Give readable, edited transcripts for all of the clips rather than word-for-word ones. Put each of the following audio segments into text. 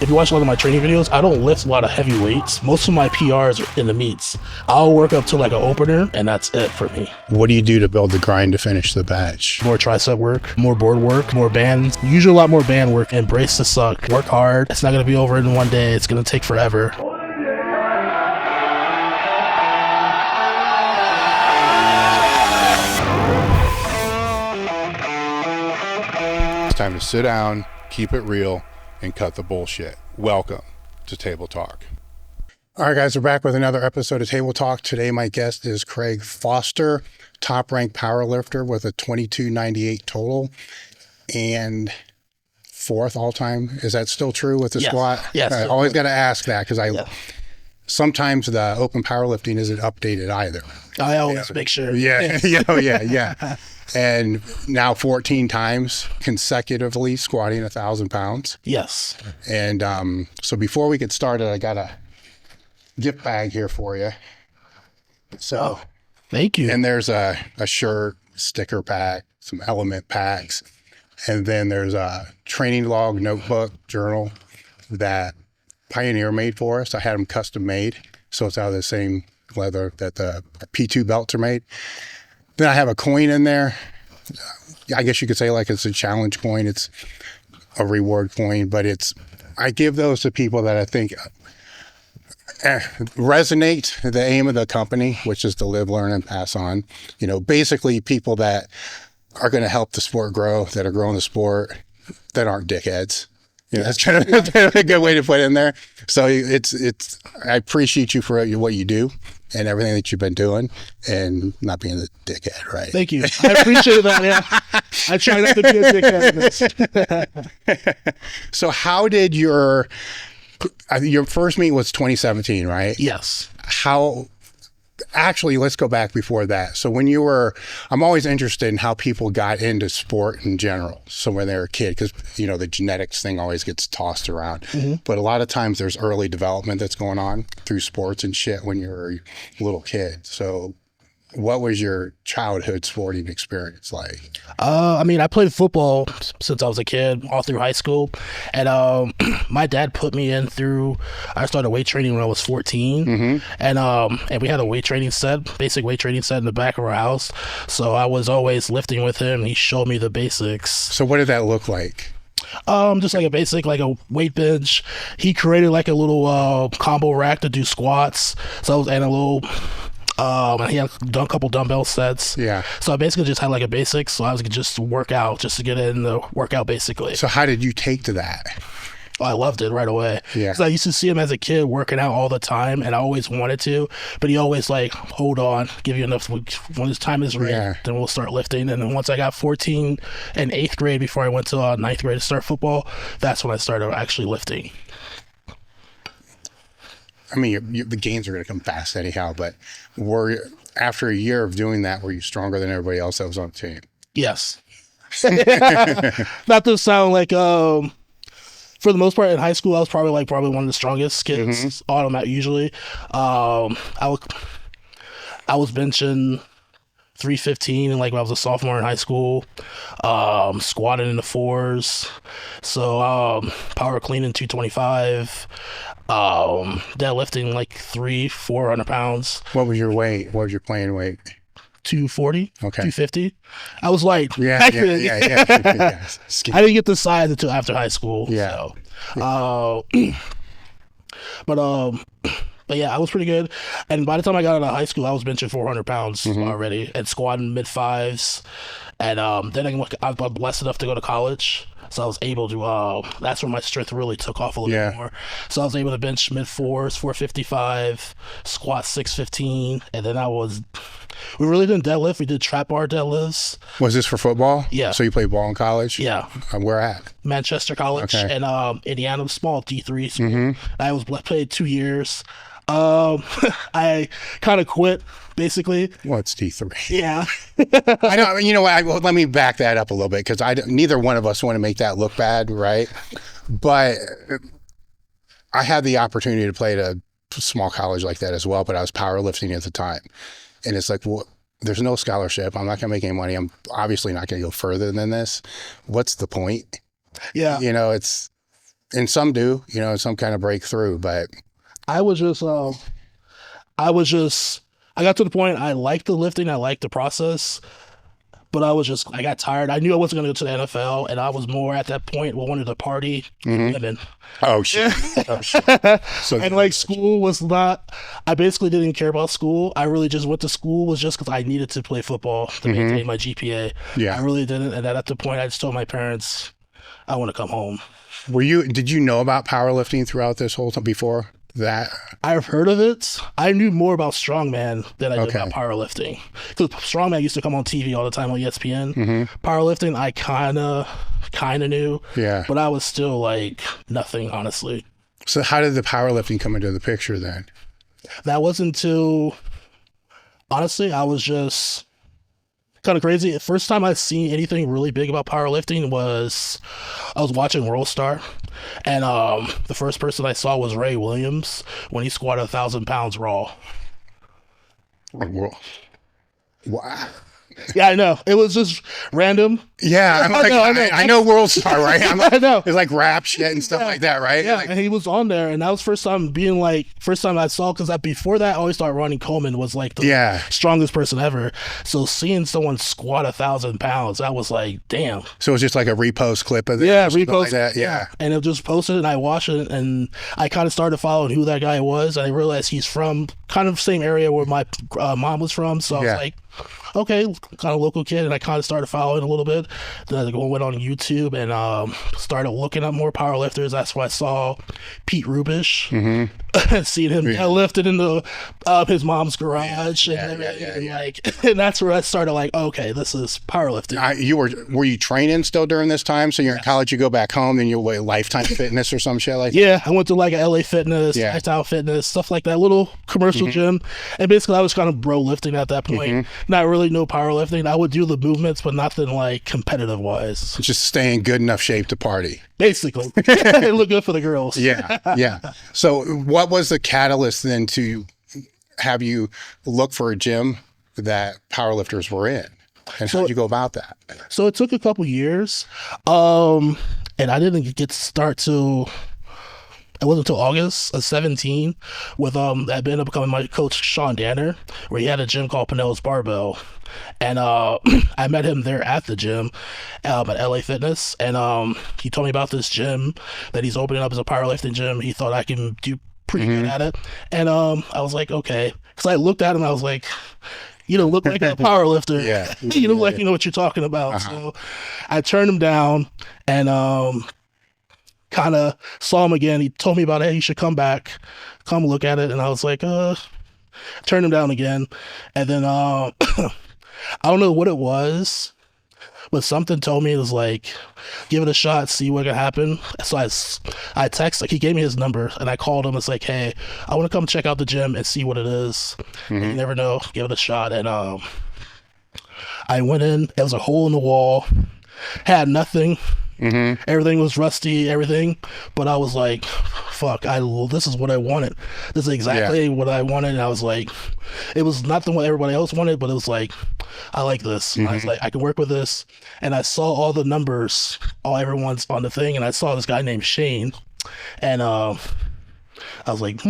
If you watch a lot of my training videos, I don't lift a lot of heavy weights. Most of my PRs are in the meets. I'll work up to like an opener, and that's it for me. What do you do to build the grind to finish the batch? More tricep work, more board work, more bands. Usually a lot more band work. Embrace the suck. Work hard. It's not going to be over in one day. It's going to take forever. It's time to sit down, keep it real, and cut the bullshit. Welcome to Table Talk. All right, guys, we're back with another episode of Table Talk. Today, my guest is Craig Foster, top-ranked powerlifter with a 2298 total and fourth all-time. Is that still true with the squat? Yes. I always got to ask that because sometimes the open powerlifting isn't updated either. I always make sure. Yeah. And now 14 times consecutively squatting 1,000 pounds. Yes. And so before we get started, I got a gift bag here for you. So thank you. And there's a shirt, sticker pack, some element packs, and then there's a training log notebook journal that Pioneer made for us. I had them custom made, so it's out of the same leather that the P2 belts are made. Then I have a coin in there. I guess you could say like it's a challenge coin. It's a reward coin, but I give those to people that I think resonate the aim of the company, which is to live, learn, and pass on. You know, basically people that are going to help the sport grow, that are growing the sport, that aren't dickheads. You know, that's kind of a good way to put it in there. So I appreciate you for what you do and everything that you've been doing and not being a dickhead, right? Thank you. I appreciate that. Yeah. I try not to be a dickhead. So how did your first meet was 2017, right? Yes. Actually, let's go back before that. So I'm always interested in how people got into sport in general. So when they're a kid, because, you know, the genetics thing always gets tossed around. Mm-hmm. But a lot of times there's early development that's going on through sports and shit when you're a little kid. So what was your childhood sporting experience like? I played football since I was a kid, all through high school. And my dad put me in I started weight training when I was 14. Mm-hmm. And we had a basic weight training set in the back of our house. So I was always lifting with him. He showed me the basics. So what did that look like? Just like a weight bench. He created like a little combo rack to do squats. And he had done a couple dumbbell sets. Yeah. So I basically just had like a basic. So I was just work out just to get in the workout basically. So how did you take to that? I loved it right away. Yeah. Because I used to see him as a kid working out all the time, and I always wanted to, but he always like, hold on, give you enough when his time is right, then we'll start lifting. And then once I got 14 in 8th grade before I went to 9th grade to start football, that's when I started actually lifting. I mean, the gains are going to come fast anyhow, but after a year of doing that, were you stronger than everybody else that was on the team? Yes. Not to sound like, for the most part in high school, I was probably one of the strongest kids usually. I was benching 315 when I was a sophomore in high school, squatting in the 4s, so power cleaning 225, deadlifting like 400 pounds. What was your weight? What was your playing weight? 240. Okay. 250. I was light. Yeah. I didn't get the size until after high school. Yeah. So. But yeah, I was pretty good. And by the time I got out of high school, I was benching 400 pounds already and squatting mid-5s. And then I was blessed enough to go to college. So I was able to, that's where my strength really took off a little bit more. So I was able to bench mid-4s, 455, squat 615. And then we really didn't deadlift. We did trap bar deadlifts. Was this for football? Yeah. So you played ball in college? Yeah. Where at? Manchester College. Okay. And Indiana, small D3 school. Mm-hmm. I played 2 years. I kind of quit, basically. What's D3? Yeah. I know. You know what? Let me back that up a little bit because neither one of us want to make that look bad, right? But I had the opportunity to play at a small college like that as well, but I was powerlifting at the time. And it's like, well, there's no scholarship. I'm not going to make any money. I'm obviously not going to go further than this. What's the point? Yeah. You know, it's And some do, you know, some kind of breakthrough, but I was just, I got to the point, I liked the lifting, I liked the process, but I got tired. I knew I wasn't going to go to the NFL, and I was more at that point, wanted to party. Women. oh shit. Oh, shit. So, And like school was not, I basically didn't care about school. I really just went to school was just because I needed to play football to maintain my GPA. Yeah. I really didn't. And then at the point, I just told my parents, I want to come home. Did you know about powerlifting throughout this whole time before that? I've heard of it. I knew more about strongman than I did about powerlifting. Because strongman used to come on TV all the time on ESPN. Powerlifting, I kind of knew. Yeah. But I was still like nothing, honestly. So how did the powerlifting come into the picture then? That wasn't until, honestly, I was just kind of crazy. The first time I seen anything really big about powerlifting was I was watching World Star, and the first person I saw was Ray Williams when he squatted 1,000 pounds raw. Wow. Yeah, I know. It was just random. Yeah, I know World Star, right? I know. It's like rap shit and stuff like that, right? Yeah, Like, and he was on there, and that was first time I saw, because before that, I always thought Ronnie Coleman was like the strongest person ever. So seeing someone squat 1,000 pounds, that was like, damn. so it's just like a repost clip of it. Yeah, repost repost. like that. Yeah. And it just posted, and I watched it, and I kind of started following who that guy was, and I realized he's from kind of the same area where my mom was from. So I was like, okay, kind of local kid, and I kind of started following a little bit. Then I went on YouTube and started looking up more powerlifters. That's why I saw Pete Rubish, and seeing him lifted in the his mom's garage, and that's where I started like, okay, this is powerlifting. Were you training still during this time? So you're in college, you go back home, then you're Lifetime Fitness or some shit like that? Yeah, I went to like a LA Fitness, Lifestyle Fitness, stuff like that, little commercial gym. And basically I was kind of bro lifting at that point. Not really no powerlifting. I would do the movements, but nothing like competitive wise. Just stay in good enough shape to party. Basically. It looked good for the girls. Yeah. So what was the catalyst then to have you look for a gym that powerlifters were in? And how did you go about that? So it took a couple years. And I didn't get to start till, it wasn't until August of 17 with I ended up becoming my coach, Sean Danner, where he had a gym called Pinellas Barbell. And I met him there at the gym at LA Fitness, and he told me about this gym that he's opening up as a powerlifting gym. He thought I can do pretty good at it. And I was like, okay. Because I looked at him, I was like, you don't look like a powerlifter. You look like you know what you're talking about. So I turned him down, and kind of saw him again. He told me about it. Hey, you should come back, come look at it. And I was like, turned him down again. And then I don't know what it was, but something told me it was like, give it a shot, see what can happen. So I texted, like, he gave me his number, and I called him. It's like, hey, I want to come check out the gym and see what it is. You never know, give it a shot. And I went in. There was a hole in the wall, had nothing. Everything was rusty, everything, but I was like, fuck, this is what I wanted. This is exactly what I wanted. And I was like, it was not what everybody else wanted, but it was like, I like this. I was like, I can work with this. And I saw all the numbers, everyone's on the thing, and I saw this guy named Shane, and I was like,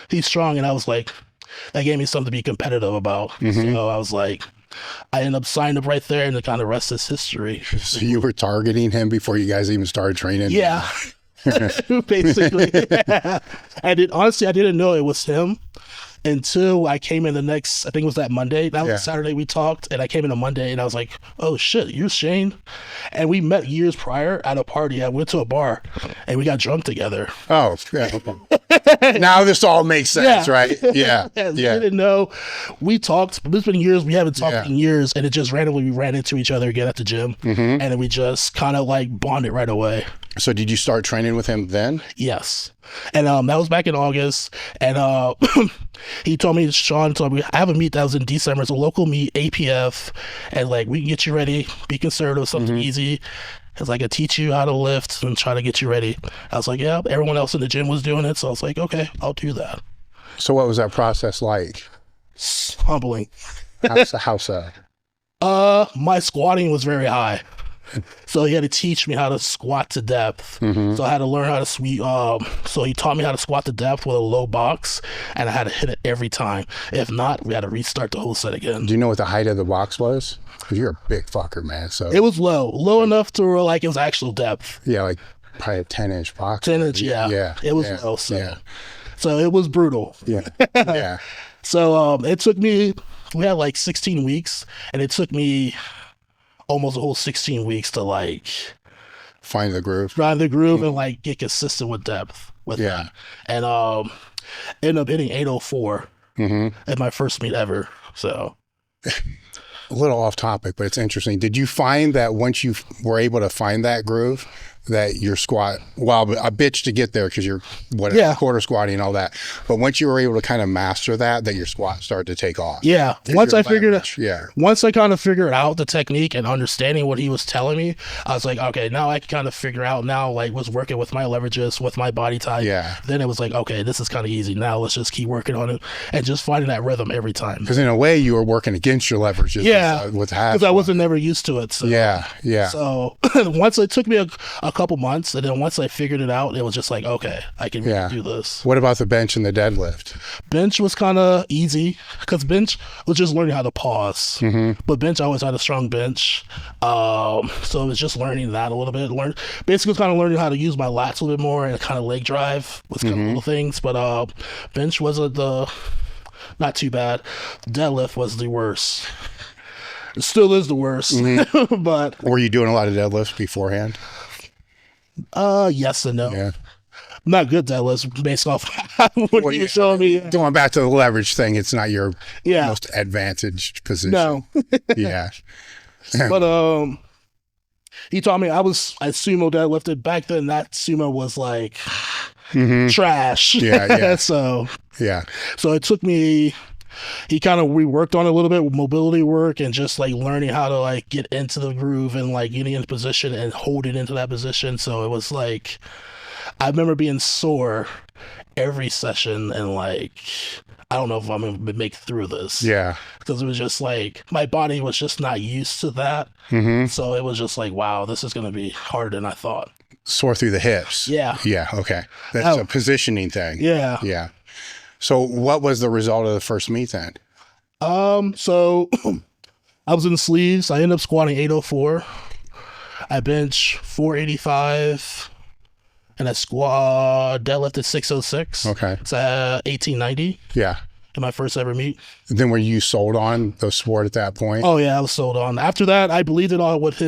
he's strong. And I was like, that gave me something to be competitive about. So I was like, I ended up signing up right there, and the kind of rest is history. So you were targeting him before you guys even started training? Yeah. Basically. Honestly, I didn't know it was him until I came in the next, I think it was that Monday. That was Saturday we talked, and I came in on Monday, and I was like, oh shit, you're Shane? And we met years prior at a party. I went to a bar, and we got drunk together. Oh, yeah. Now this all makes sense, right? Yeah. I didn't know. We talked, but it's been years. We haven't talked in years, and it just randomly, we ran into each other again at the gym, and then we just kind of like bonded right away. So did you start training with him then? Yes. And that was back in August. And Sean told me, I have a meet that was in December. It's a local meet, APF. And like, we can get you ready, be conservative, something easy. It's like, I teach you how to lift and try to get you ready. I was like, yeah, everyone else in the gym was doing it. So I was like, okay, I'll do that. So what was that process like? Humbling. How so? My squatting was very high. So he had to teach me how to squat to depth. So I had to learn how to so he taught me how to squat to depth with a low box, and I had to hit it every time. If not, we had to restart the whole set again. Do you know what the height of the box was? Because you're a big fucker, man. So it was low enough to where like it was actual depth. Yeah, like probably a 10-inch box. 10-inch, yeah. It was low, so it was brutal. Yeah, yeah. So it took me. We had like 16 weeks, and it took me almost a whole 16 weeks to like find the groove, and like get consistent with depth with that. And ended up hitting 804 at my first meet ever. So a little off topic, but it's interesting. Did you find that once you were able to find that groove, that your squat, well, a bitch to get there because you're quarter squatting and all that, but once you were able to kind of master that your squat started to take off? Yeah. Once I kind of figured out the technique and understanding what he was telling me, I was like, okay, now I can kind of figure out now, like, was working with my leverages, with my body type. Yeah. Then it was like, okay, this is kind of easy. Now let's just keep working on it and just finding that rhythm every time. Because in a way you were working against your leverages. Yeah. With half. Because I wasn't never used to it. So. Yeah. Yeah. So once it took me a couple months, and then once I figured it out, it was just like, okay, I can do this. What about the bench and the deadlift? Bench was kind of easy because bench was just learning how to pause. But bench, I always had a strong bench. So it was just learning that a little bit. Basically, kind of learning how to use my lats a little bit more and kind of leg drive with kind of little things. But bench wasn't not too bad. Deadlift was the worst. It still is the worst. But were you doing a lot of deadlifts beforehand? Yes and no. Yeah. I'm not good at deadlifts based off what you were showing me. Going back to the leverage thing, it's not your most advantaged position. No. Yeah. But he taught me I sumo deadlifted. Back then that sumo was like trash. Yeah. So it took me, we worked on it a little bit with mobility work and just like learning how to like get into the groove and like getting into position and holding into that position. So it was like, I remember being sore every session and like, I don't know if I'm going to make it through this. Yeah. Because it was just like, my body was just not used to that. So it was just like, wow, this is going to be harder than I thought. Sore through the hips. Yeah. Yeah. Okay. That's a positioning thing. Yeah. Yeah. So what was the result of the first meet then? So I was in the sleeves. I ended up squatting 804. I bench 485. And I deadlifted 606. Okay. It's 1890. Yeah. In my first ever meet. Then were you sold on the sport at that point? Oh yeah, I was sold on. After that, I believed it all with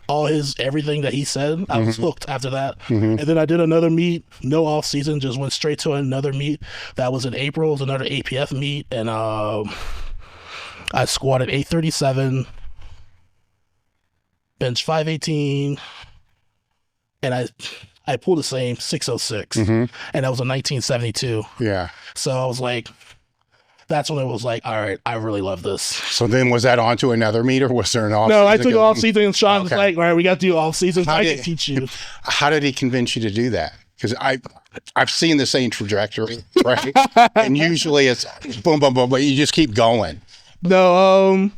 all his everything that he said. I was hooked after that. And then I did another meet, no off season, just went straight to another meet. That was in April. It was another APF meet, and I squatted 837, bench 518, and I pulled the same 606, and that was a 1972. Yeah. So I was like, that's when it was like, all right, I really love this. So then was that on to another meet, or was there an off? No, I took off season, and Sean was like, all right, we got to do off season. I can teach you. How did he convince you to do that? Because I've seen the same trajectory, right? And usually it's boom, boom, boom, but you just keep going. No,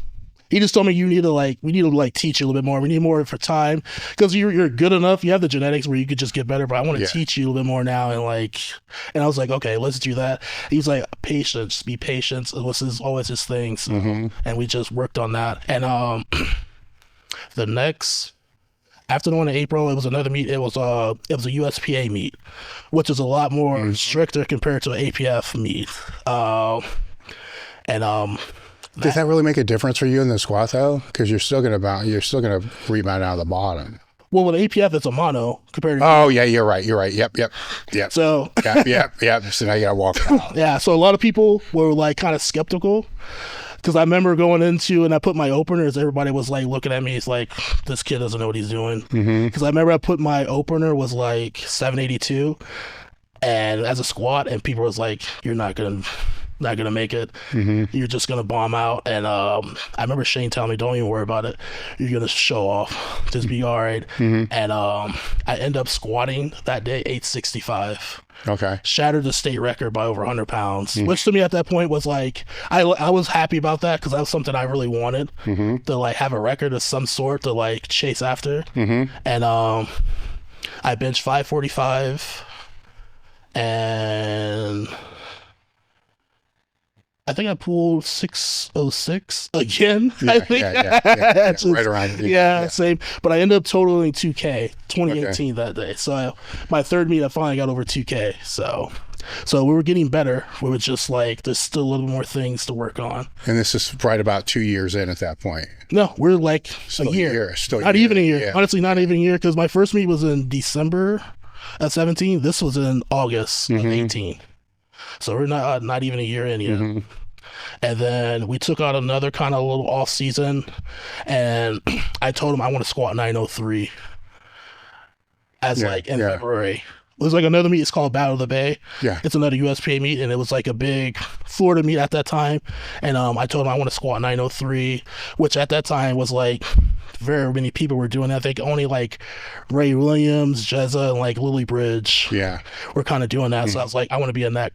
he just told me we need to teach you a little bit more. We need more for time because you're good enough. You have the genetics where you could just get better, but I want to teach you a little bit more now. And I was like, okay, let's do that. He's like, patience, be patient. It was always his thing. So, and we just worked on that. And after the one in April, it was another meet. It was a USPA meet, which is a lot more stricter compared to an APF meet. Does that really make a difference for you in the squat though? Because you're still gonna rebound out of the bottom. Well, with APF, it's a mono compared to. Oh yeah, you're right. Yep. So. Yep. So now you gotta walk out. Yeah. So a lot of people were like kind of skeptical because I remember going into and I put my openers. Everybody was like looking at me. It's like this kid doesn't know what he's doing. Because I remember I put my opener was like 782, and as a squat, and people was like, "You're not gonna not gonna make it. You're just gonna bomb out. And I remember Shane telling me, don't even worry about it. You're gonna show off. Just be all right. And I end up squatting that day 865. Okay. Shattered the state record by over 100 pounds, which to me at that point was like, I was happy about that because that was something I really wanted to like have a record of some sort to like chase after. And I benched 545 and I think I pulled 606 again. I think. Just, right around. Same. But I ended up totaling 2K 2018 that day. So my third meet, I finally got over 2K. So we were getting better. We were just like, there's still a little more things to work on. And this is right about 2 years in at that point. No, we're like still a year. Still not even a year. Honestly, not even a year because my first meet was in December of 17. This was in August of 18. So we're not even a year in yet. And then we took out another kind of little off season, and I told him I want to squat 903 as like in February. It was like another meet. It's called Battle of the Bay. Yeah. It's another USPA meet, and it was like a big Florida meet at that time. And I told him I want to squat 903, which at that time was like very many people were doing that. I think only like Ray Williams, Jezza, and like Lily Bridge were kind of doing that. So I was like, I want to be in that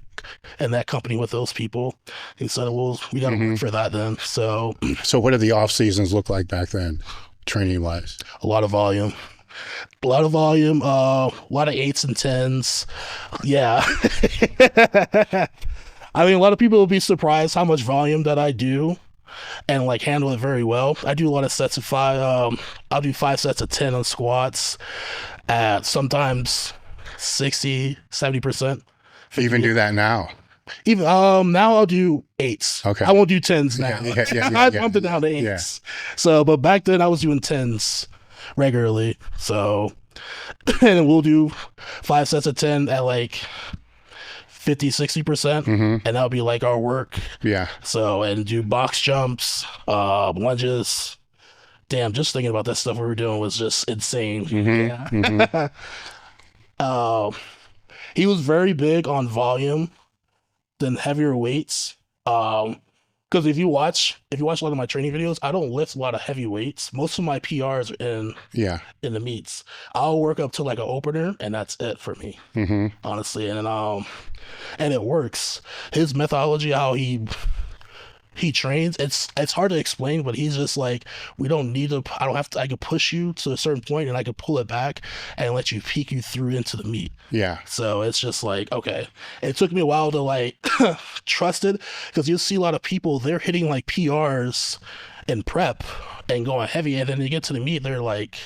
company with those people. He said, well, we got to work for that then. So what did the off seasons look like back then, training wise? A lot of volume. A lot of 8s and 10s. Yeah. I mean, a lot of people will be surprised how much volume that I do and like handle it very well. I do a lot of sets of 5. I'll do 5 sets of 10 on squats at sometimes 60, 70%. You even do that now? Even now I'll do 8s. Okay. I won't do 10s now. I bumped it down to 8s. Yeah. So, but back then I was doing 10s regularly. So, and we'll do 5 sets of 10 at like 50, 60%. And that'll be like our work. Yeah. So, and do box jumps, lunges. Damn, just thinking about that stuff we were doing was just insane. Yeah. He was very big on volume than heavier weights. Because if you watch a lot of my training videos, I don't lift a lot of heavy weights. Most of my PRs are in the meets. I'll work up to like an opener, and that's it for me, honestly. And it works. His methodology, how he trains, it's hard to explain, but he's just like, we don't need to. I can push you to a certain point, and I can pull it back and let you peek you through into the meet. Yeah. So it's just like, okay. It took me a while to like trust it, because you'll see a lot of people, they're hitting like PRs in prep and going heavy, and then they get to the meet, they're like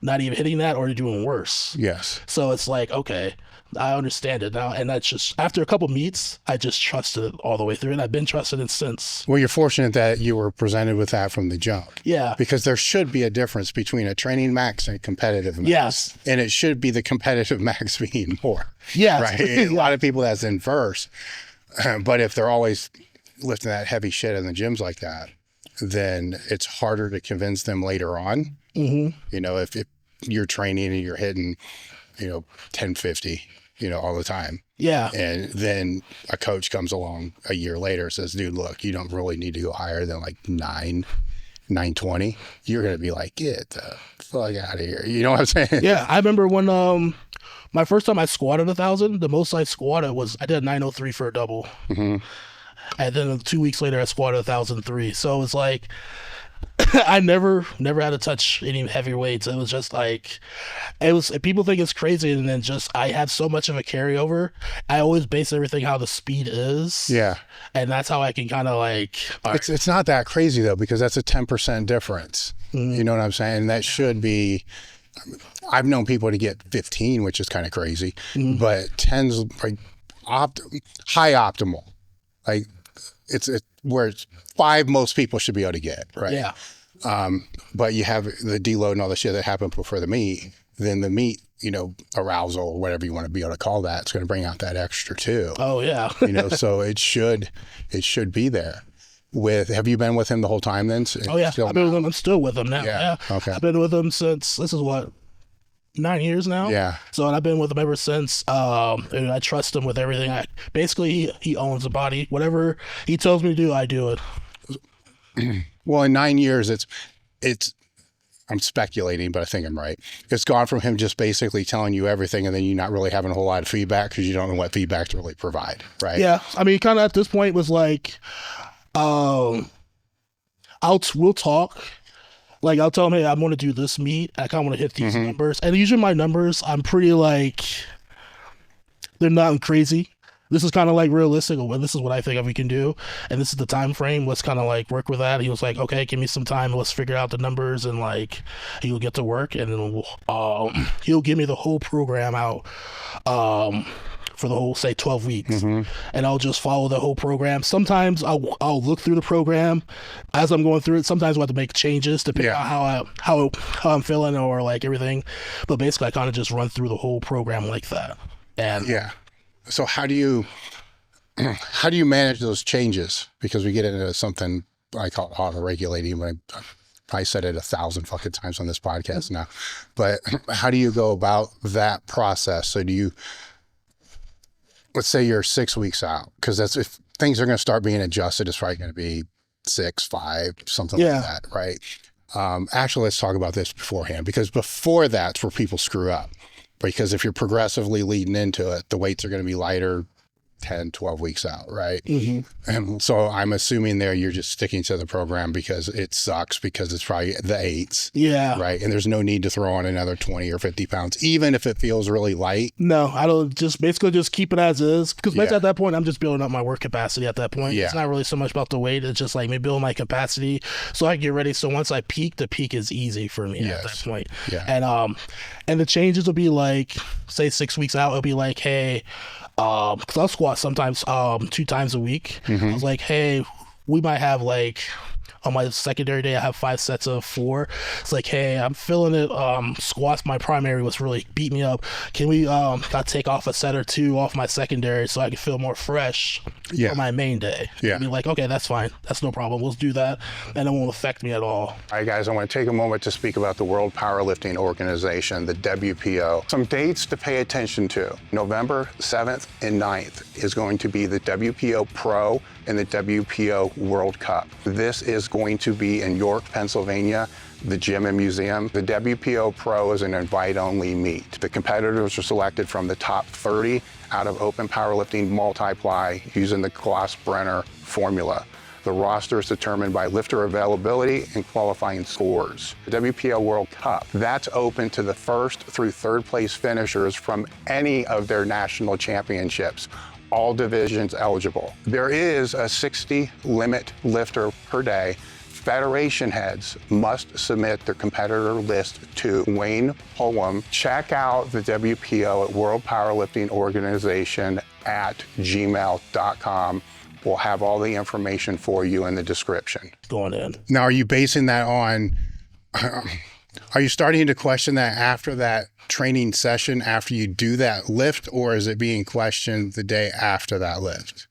not even hitting that, or they're doing worse. Yes. So it's like, okay, I understand it now. And that's just, after a couple meets, I just trusted it all the way through, and I've been trusted it since. Well, you're fortunate that you were presented with that from the jump. Yeah. Because there should be a difference between a training max and a competitive max. Yes. And it should be the competitive max being more. Yes. Right? A lot of people, that's inverse. But if they're always lifting that heavy shit in the gyms like that, then it's harder to convince them later on. You know, if you're training and you're hitting, 1050, all the time. Yeah. And then a coach comes along a year later and says, dude, look, you don't really need to go higher than like 920. You're going to be like, get the fuck out of here. You know what I'm saying? Yeah. I remember when, my first time I squatted 1,000, the most I squatted I did 903 for a double. And then 2 weeks later, I squatted 1,003. So it was like, I never had to touch any heavy weights. It was just like, people think it's crazy, and then just, I have so much of a carryover. I always base everything how the speed is. Yeah. And that's how I can kind of like. It's not that crazy though, because that's a 10% difference. You know what I'm saying? And that should be, I've known people to get 15, which is kind of crazy, but 10's like high optimal. Like it's where it's 5 most people should be able to get, right? Yeah. But you have the deload and all the shit that happened before the meet, then the meet, arousal or whatever you want to be able to call that, it's going to bring out that extra too. Oh yeah. So it should be there. Have you been with him the whole time then? Oh yeah. I've been with him. I'm still with him now. Yeah. Okay. I've been with him since, this is what, 9 years now. Yeah. So, and I've been with him ever since. And I trust him with everything. Basically, he owns the body. Whatever he tells me to do, I do it. Well, in 9 years, it's. I'm speculating, but I think I'm right. It's gone from him just basically telling you everything, and then you not really having a whole lot of feedback because you don't know what feedback to really provide, right? Yeah, I mean, kind of at this point was like, we'll talk. Like, I'll tell him, hey, I'm going to do this meet. I kind of want to hit these numbers. And usually my numbers, I'm pretty like, they're not crazy. This is kind of like realistic. Well, this is what I think we can do. And this is the time frame. Let's kind of like work with that. He was like, okay, give me some time. Let's figure out the numbers. And like, he'll get to work. And then he'll give me the whole program out for the whole, say, 12 weeks. And I'll just follow the whole program. Sometimes I'll look through the program as I'm going through it. Sometimes we'll have to make changes depending on how I'm feeling or like everything. But basically, I kind of just run through the whole program like that. And yeah. So how do you manage those changes? Because we get into something I call auto-regulating. I said it 1,000 fucking times on this podcast now. But how do you go about that process? So let's say you're 6 weeks out, because that's if things are going to start being adjusted, it's probably going to be 6, 5, something like that, right? Actually, let's talk about this beforehand, because before that's where people screw up. Because if you're progressively leading into it, the weights are going to be lighter 10, 12 weeks out, right? And so I'm assuming there you're just sticking to the program because it sucks, because it's probably the 8s. Yeah. Right? And there's no need to throw on another 20 or 50 pounds, even if it feels really light. No, I don't. Just basically just keep it as is. Because basically at that point, I'm just building up my work capacity at that point. It's not really so much about the weight. It's just like me building my capacity so I can get ready. So once I peak, the peak is easy for me at that point. And the changes will be like, say 6 weeks out, it'll be like, hey, because I'll squat sometimes 2 times a week. I was like, hey, we might have like, on my secondary day, I have 5 sets of 4. It's like, hey, I'm feeling it. Squats, my primary was really beat me up. Can we take off a set or 2 off my secondary so I can feel more fresh for my main day? I'd be like, okay, that's fine. That's no problem. Let's do that. And it won't affect me at all. All right, guys, I want to take a moment to speak about the World Powerlifting Organization, the WPO. Some dates to pay attention to. November 7th and 9th is going to be the WPO Pro and the WPO World Cup. This is going to be in York, Pennsylvania, the gym and museum. The WPO Pro is an invite-only meet. The competitors are selected from the top 30 out of open powerlifting multiply using the Kloss-Brenner formula. The roster is determined by lifter availability and qualifying scores. The WPO World Cup, that's open to the 1st through 3rd place finishers from any of their national championships. All divisions eligible. There is a 60 limit lifter per day. Federation heads must submit their competitor list to Wayne Pullum. Check out the WPO at World Powerlifting Organization at gmail.com. We'll have all the information for you in the description. Going in. Now, are you basing that on, are you starting to question that after that training session, after you do that lift, or is it being questioned the day after that lift?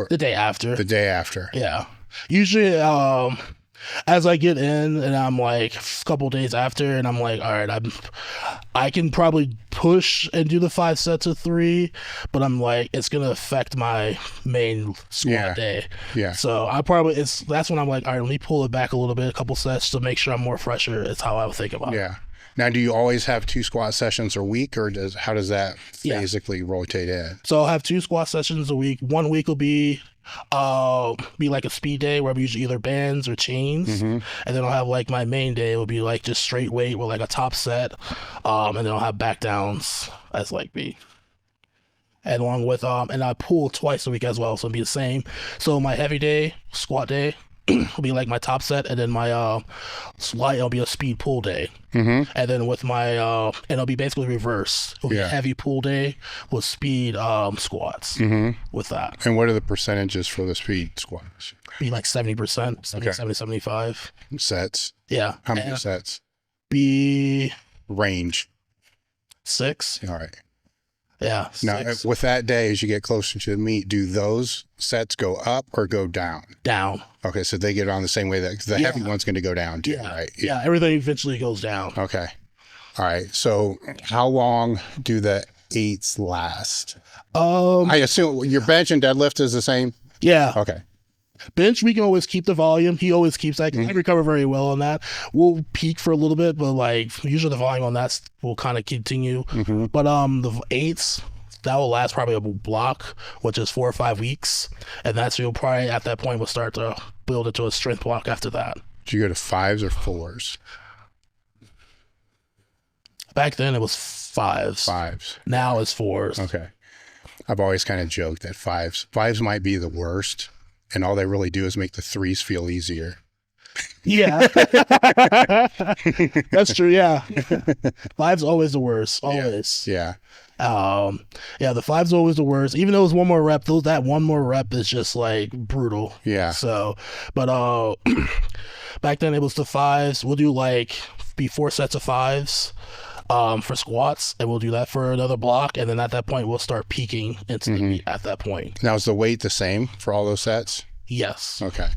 The day after. The day after. Yeah. Usually, as I get in and I'm like a couple days after and I'm like, all right, I can probably push and do the 5 sets of 3, but I'm like, it's going to affect my main squat day. Yeah. So that's when I'm like, all right, let me pull it back a little bit, a couple sets to make sure I'm more fresher. It's how I would think about it. Yeah. Now, do you always have 2 squat sessions a week, or how does that basically rotate in? So I'll have 2 squat sessions a week. One week will be like a speed day where I'm usually either bands or chains, and then I'll have like my main day will be like just straight weight with like a top set, and then I'll have back downs as like B. And along with and I pull twice a week as well, so it'll be the same. So my heavy day, squat day, will be like my top set, and then my light will be a speed pull day. And then with my and it'll be basically reverse. It'll be a heavy pull day with speed squats with that. And what are the percentages for the speed squats? Be like 70%, 70, 75 sets. Yeah. How many sets? Be range 6. All right. Yeah. Now, 6. with that day, as you get closer to the meet, do those sets go up or go down? Down. Okay, so they get on the same way that the heavy one's going to go down too, right? Yeah, everything eventually goes down. Okay. All right. So how long do the 8s last? I assume your bench and deadlift is the same? Yeah. Okay. Bench, we can always keep the volume. He always keeps that. I recover very well on that. We'll peak for a little bit, but like usually the volume on that will kind of continue. But the 8s, that will last probably a block, which is 4 or 5 weeks. And that's, you'll probably at that point will start to build into a strength block after that. Do you go to 5s or 4s? Back then it was 5s. 5s. Now it's 4s. Okay. I've always kind of joked that 5s might be the worst, and all they really do is make the 3s feel easier. Yeah. That's true. Yeah. 5's always the worst. Always. Yeah. Yeah, the 5's always the worst. Even though it's one more rep, that one more rep is just like brutal. Yeah. So, but back then it was the 5's. We'll do like be 4 sets of 5's for squats, and we'll do that for another block, and then at that point we'll start peaking instantly at that point. Now, is the weight the same for all those sets? Yes. Okay.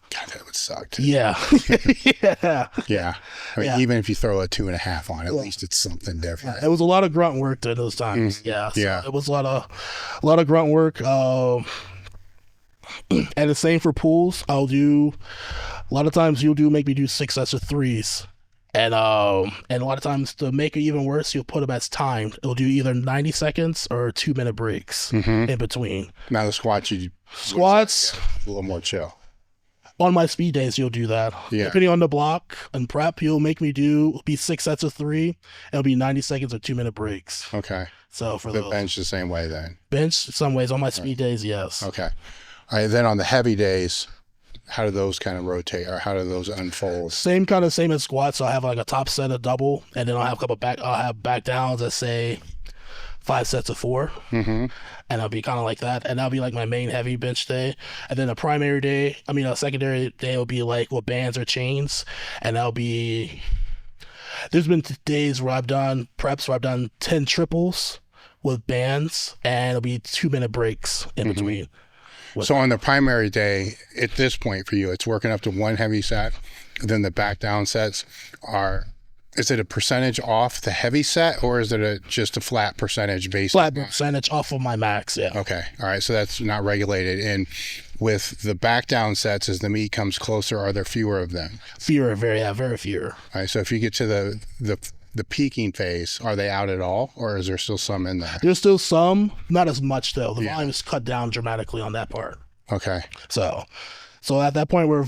God, that would suck. Yeah. Yeah. Yeah. I mean, even if you throw a 2.5 on, at least it's something different. It was a lot of grunt work during those times. Yeah. So Yeah. it was a lot of grunt work. And the same for pulls. I'll do a lot of times make me do 6 sets of 3s. And a lot of times to make it even worse, you'll put them as timed. It'll do either 90 seconds or 2-minute breaks in between. Now the squats, Squats, a little more chill. on my speed days, you'll do that. Yeah. Depending on the block and prep, you'll make me be 6 sets of 3. It'll be 90 seconds or 2-minute breaks. Okay. So for The bench the same way then. bench, some ways on my speed days, yes. Okay. All right. Then on the heavy days, how do those kind of rotate, or how do those unfold? Same as squats. So I have like a top set of double, and then I'll have a couple I'll have back downs that say 5 sets of 4. And I'll be kind of like that, and that'll be like my main heavy bench day. And then a secondary day will be like with bands or chains, and there's been days where I've done preps where I've done 10 triples with bands, and it'll be 2-minute breaks in between. So on the primary day, at this point for you, it's working up to 1 heavy set. Then the back down sets is it a percentage off the heavy set, or is it just a flat percentage based? Flat percentage off of my max, yeah. Okay. All right. So that's not regulated. And with the back down sets, as the meet comes closer, are there fewer of them? Fewer, very fewer. All right. So if you get to the peaking phase, are they out at all, or is there still some in there? There's still some, not as much though. The volume is cut down dramatically on that part. Okay. So at that point we're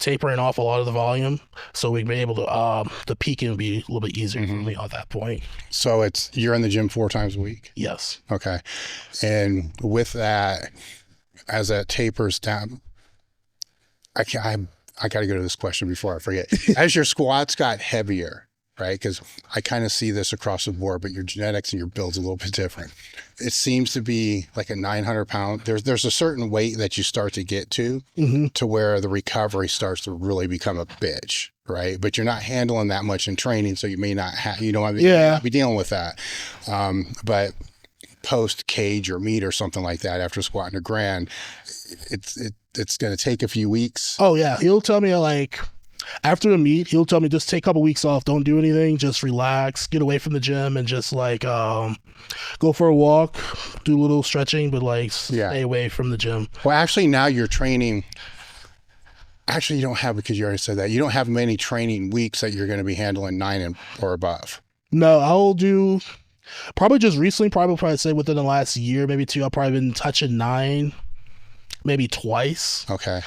tapering off a lot of the volume, so we'd be able to the peaking would be a little bit easier for me at that point. So you're in the gym 4 times a week? Yes. Okay. And with that, as that tapers down, I got to go to this question before I forget. As your squats got heavier, right? Because I kind of see this across the board, but your genetics and your build's a little bit different. It seems to be like a 900-pound. There's a certain weight that you start to get to where the recovery starts to really become a bitch, right? But you're not handling that much in training, so you may not have, you know, be dealing with that. But post cage or meet or something like that, after squatting a grand, it's going to take a few weeks. Oh yeah, he'll tell me like after the meet, he'll tell me just take a couple weeks off, don't do anything, just relax, get away from the gym, and just like go for a walk, do a little stretching, but like stay away from the gym. Well, actually, now you're training. Actually, you don't have, because you already said that, you don't have many training weeks that you're going to be handling 9 or above. No, I'll do probably just recently, probably say within the last year, maybe 2. I've probably been touching 9, maybe twice. Okay.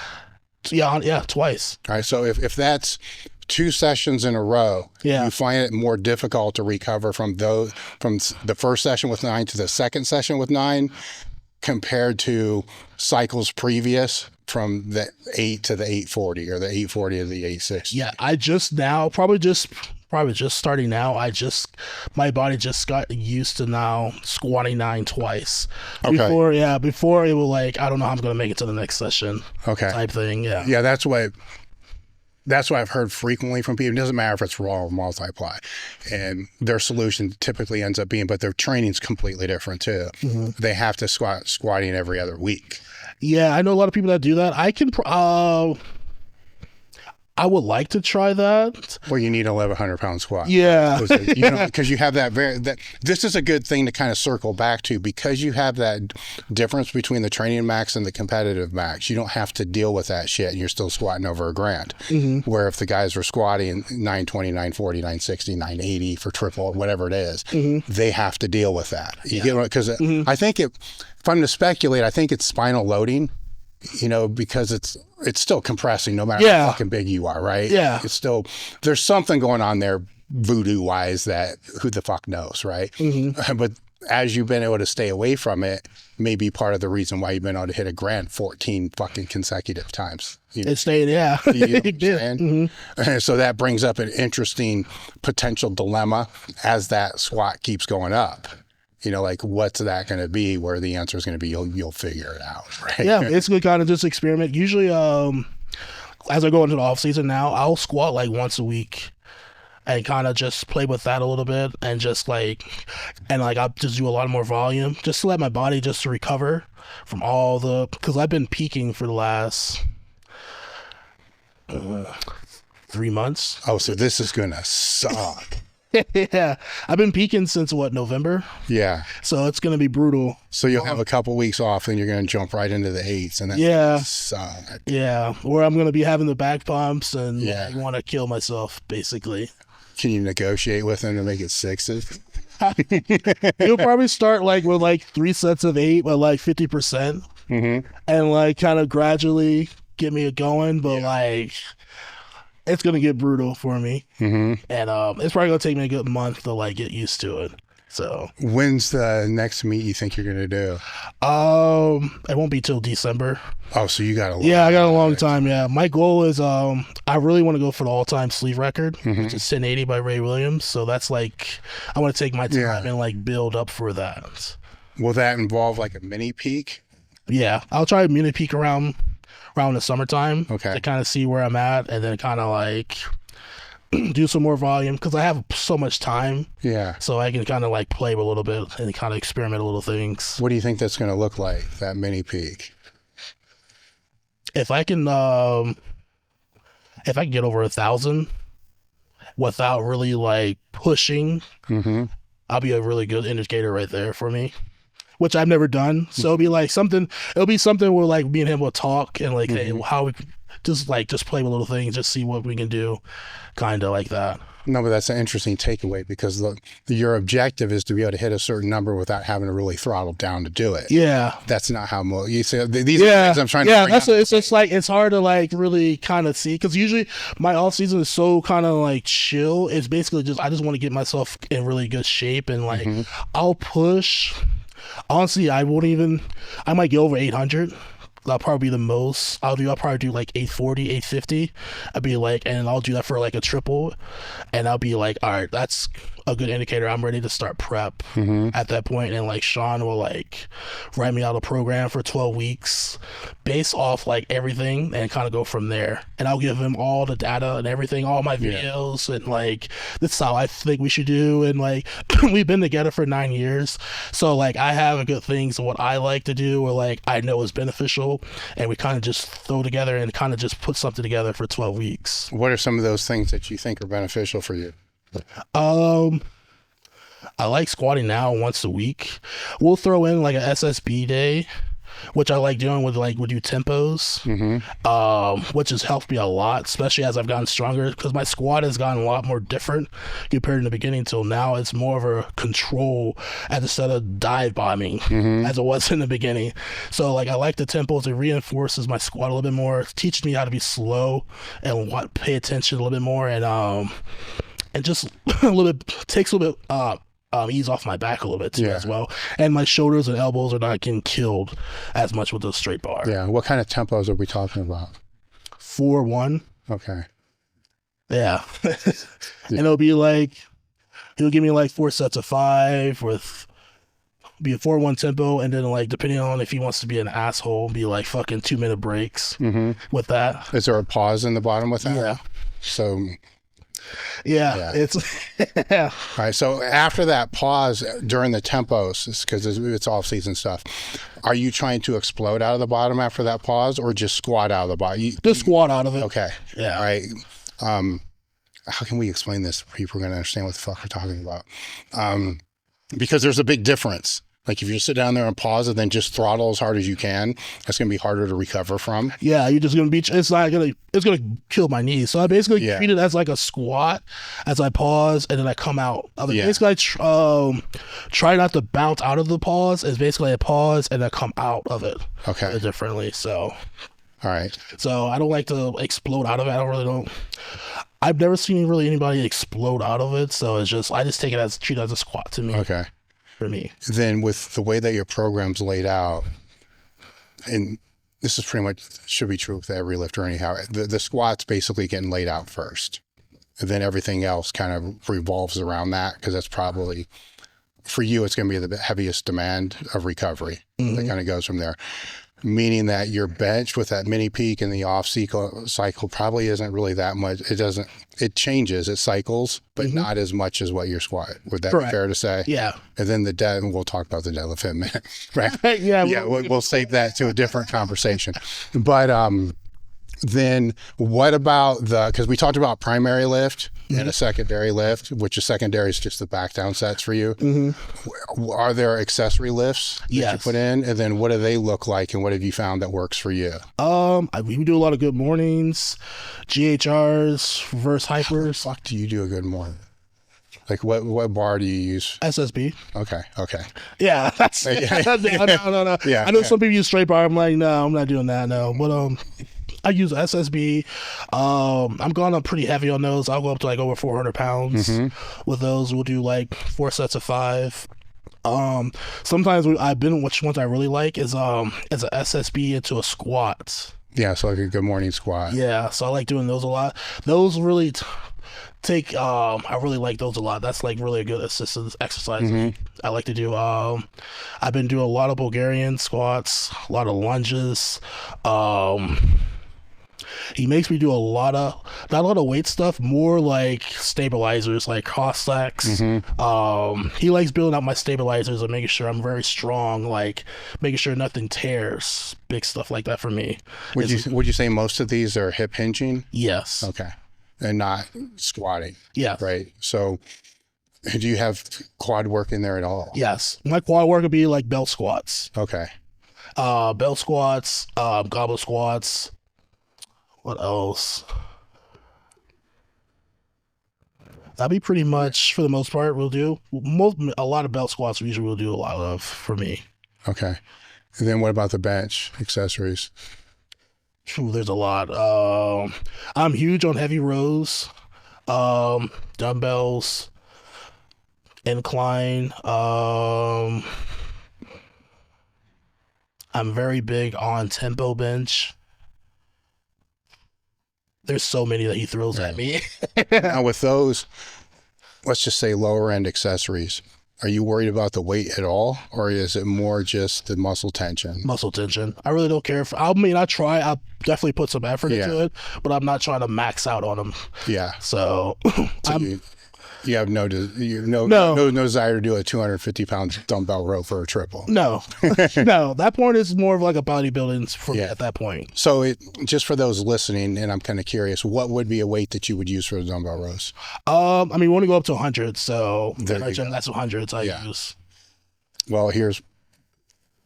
Yeah, twice. All right. So if that's 2 sessions in a row, you find it more difficult to recover from the first session with 9 to the second session with 9 compared to cycles previous from the 8 to the 840 or the 840 to the 860. Yeah, I just now probably just starting now. My body just got used to now squatting 9 twice. Okay. Before it was like, I don't know how I'm going to make it to the next session. Okay. Type thing. Yeah. Yeah. That's what I've heard frequently from people. It doesn't matter if it's raw or multiply, and their solution typically ends up being, but their training's completely different too. They have to squatting every other week. Yeah. I know a lot of people that do that. I would like to try that. Well, you need 1,100-pound squat. Yeah. Because you have that this is a good thing to kind of circle back to, because you have that difference between the training max and the competitive max. You don't have to deal with that shit, and you're still squatting over a grand. Where if the guys were squatting 920, 940, 960, 980 for triple, whatever it is, they have to deal with that. You get, because I think if I'm to speculate, I think it's spinal loading. Because it's still compressing no matter how fucking big you are, right? Yeah. It's still, there's something going on there voodoo wise that who the fuck knows, right? But as you've been able to stay away from it, may be part of the reason why you've been able to hit a grand 14 fucking consecutive times. It stayed, yeah. It did. So that brings up an interesting potential dilemma as that squat keeps going up. Like, what's that going to be? Where the answer is going to be, you'll figure it out, right? Yeah, it's good kind of just experiment. Usually, as I go into the off season now, I'll squat like once a week and kind of just play with that a little bit, and just I'll just do a lot more volume just to let my body just to recover from all because I've been peaking for the last 3 months. Oh, so this is going to suck. Yeah, I've been peaking since November. Yeah, so it's gonna be brutal. So you'll have a couple weeks off, and you're gonna jump right into the 8s, and that's suck. Yeah, or I'm gonna be having the back pumps, and I want to kill myself basically. Can you negotiate with them to make it 6s? You'll probably start with 3 sets of 8 with 50%, and kind of gradually get me going, but it's going to get brutal for me. And it's probably going to take me a good month to get used to it. So when's the next meet you think you're going to do? It won't be till December. Oh, so you got a long I got a long time. Yeah. My goal is, I really want to go for the all-time sleeve record, which is 1080 by Ray Williams. So that's I want to take my time and build up for that. Will that involve a mini peak? Yeah. I'll try a mini peak around the summertime to kind of see where I'm at, and then kind of do some more volume, because I have so much time. Yeah. So I can kind of play a little bit and kind of experiment a little things. What do you think that's going to look like, that mini peak? If I can get over 1,000 without really pushing, I'll be a really good indicator right there for me, which I've never done. So it'll be something where me and him will talk and hey, how we just play with little things, just see what we can do, kind of like that. No, but that's an interesting takeaway, because your objective is to be able to hit a certain number without having to really throttle down to do it. Yeah. That's not how you say these are things I'm trying to bring up. It's just it's hard to really kind of see, because usually my off season is so kind of chill. It's basically I just want to get myself in really good shape, and I'll push. Honestly, I might get over 800. That'll probably be the most I'll probably do 840, 850. And I'll do that for a triple, and I'll be all right, that's a good indicator. I'm ready to start prep at that point. And Sean will write me out a program for 12 weeks based off everything, and kind of go from there. And I'll give him all the data and everything, all my videos, and this is how I think we should do. And we've been together for 9 years, so I have a good things of what I like to do, or I know is beneficial, and we kind of just throw together and kind of just put something together for 12 weeks. What are some of those things that you think are beneficial for you? I like squatting now once a week. We'll throw in a SSB day, which I like doing with we do tempos, which has helped me a lot, especially as I've gotten stronger, because my squat has gotten a lot more different compared to the beginning till now. It's more of a control instead of dive bombing as it was in the beginning. So I like the tempos. It reinforces my squat a little bit more. It teaches me how to be slow and pay attention a little bit more, and just a little bit takes a little bit ease off my back a little bit too as well. And my shoulders and elbows are not getting killed as much with the straight bar. Yeah. What kind of tempos are we talking about? 4-1. Okay. Yeah. And it'll be he'll give me 4 sets of 5 with be a 4-1 tempo, and then depending on if he wants to be an asshole, be fucking 2-minute breaks with that. Is there a pause in the bottom with that? Yeah. So Yeah, it's yeah. All right. So after that pause during the tempos, because it's off season stuff, are you trying to explode out of the bottom after that pause, or just squat out of the bottom? Just squat out of it. Okay. Yeah. All right. How can we explain this? People are going to understand what the fuck we're talking about. Because there's a big difference. Like if you sit down there and pause and then just throttle as hard as you can, that's going to be harder to recover from. Yeah, you're just going to be, it's going to kill my knees. So I basically treat it as like a squat as I pause and then I come out. Basically, I try not to bounce out of the pause. It's basically a pause and I come out of it. Okay. Differently. So. All right. So I don't like to explode out of it. I've never seen really anybody explode out of it. So it's just, I just treat it as a squat to me. Okay. For me. Then with the way that your program's laid out, and this is pretty much should be true with every lifter anyhow, the squat's basically getting laid out first. And then everything else kind of revolves around that, because that's probably, for you, it's going to be the heaviest demand of recovery. Mm-hmm. That kind of goes from there. Meaning that your bench with that mini peak in the off cycle probably isn't really that much. It changes, it cycles, but not as much as what your squat. Would that be fair to say? Yeah. And then and we'll talk about the deadlift in a minute, right? Yeah. We'll save that to a different conversation. But then what about because we talked about primary lift and a secondary lift, which a secondary is just the back down sets for you. Mm-hmm. Are there accessory lifts that you put in? And then what do they look like, and what have you found that works for you? We do a lot of good mornings, GHRs, reverse hypers. How the fuck do you do a good morning? Like what bar do you use? SSB. Okay. Yeah, that's no. Yeah, I know some people use straight bar. I'm like, no, I'm not doing that. No, but I use SSB. I'm going up pretty heavy on those. I'll go up to like over 400 pounds with those. We'll do like 4 sets of 5. Sometimes which ones I really like is a SSB into a squat. Yeah, so like a good morning squat. Yeah, so I like doing those a lot. Those really I really like those a lot. That's like really a good assistance exercise. I like to do. I've been doing a lot of Bulgarian squats, a lot of lunges. He makes me do not a lot of weight stuff, more like stabilizers, like cross stacks. He likes building out my stabilizers and making sure I'm very strong, like making sure nothing tears, big stuff like that for me. Would you say most of these are hip hinging? Yes. Okay. And not squatting. Yeah. Right. So do you have quad work in there at all? Yes. My quad work would be like belt squats. Okay. Belt squats, goblet squats. What else? That'd be pretty much, for the most part, we'll do. A lot of belt squats usually we'll do a lot of, for me. Okay. And then what about the bench accessories? There's a lot. I'm huge on heavy rows, dumbbells, incline. I'm very big on tempo bench. There's so many that he throws at me. Now with those, let's just say lower end accessories, are you worried about the weight at all, or is it more just the muscle tension? Muscle tension. I really don't care. I try. I definitely put some effort into it, but I'm not trying to max out on them. Yeah. So you have no desire to do a 250-pound dumbbell row for a triple. No, no. That point is more of like a bodybuilding for me at that point. So just for those listening, and I'm kind of curious, what would be a weight that you would use for the dumbbell rows? We want to go up to 100. So that's 100s I use. Well, here's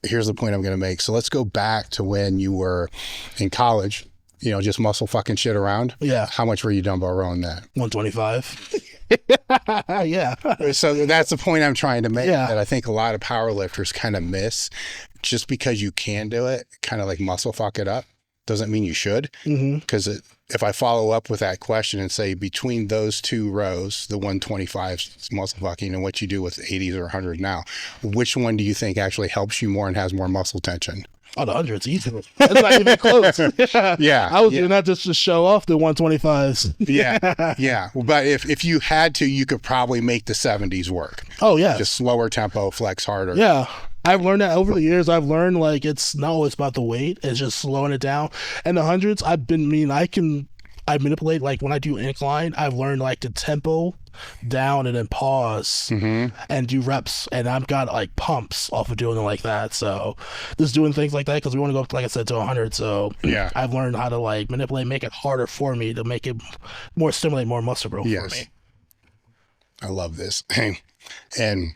the point I'm going to make. So let's go back to when you were in college. Just muscle fucking shit around. Yeah. How much were you dumbbell rowing that? 125. Yeah. So that's the point I'm trying to make, that I think a lot of powerlifters kind of miss. Just because you can do it, kind of like muscle fuck it up, doesn't mean you should. Because if I follow up with that question and say, between those two rows, the 125 muscle fucking and what you do with 80s or 100 now, which one do you think actually helps you more and has more muscle tension? Oh, the 100's easy. That's not even close. I was doing that just to show off the 125s. Yeah. But if you had to, you could probably make the 70s work. Oh, yeah. Just slower tempo, flex harder. Yeah. I've learned that over the years. I've learned like it's not always about the weight. It's just slowing it down. And the 100s, I I manipulate, like when I do incline, I've learned like to tempo down and then pause and do reps, and I've got like pumps off of doing it like that. So just doing things like that, because we want to go up, like I said, to 100. So Yeah. I've learned how to like manipulate, make it harder for me to make it more stimulate more muscle growth for me. I love this. And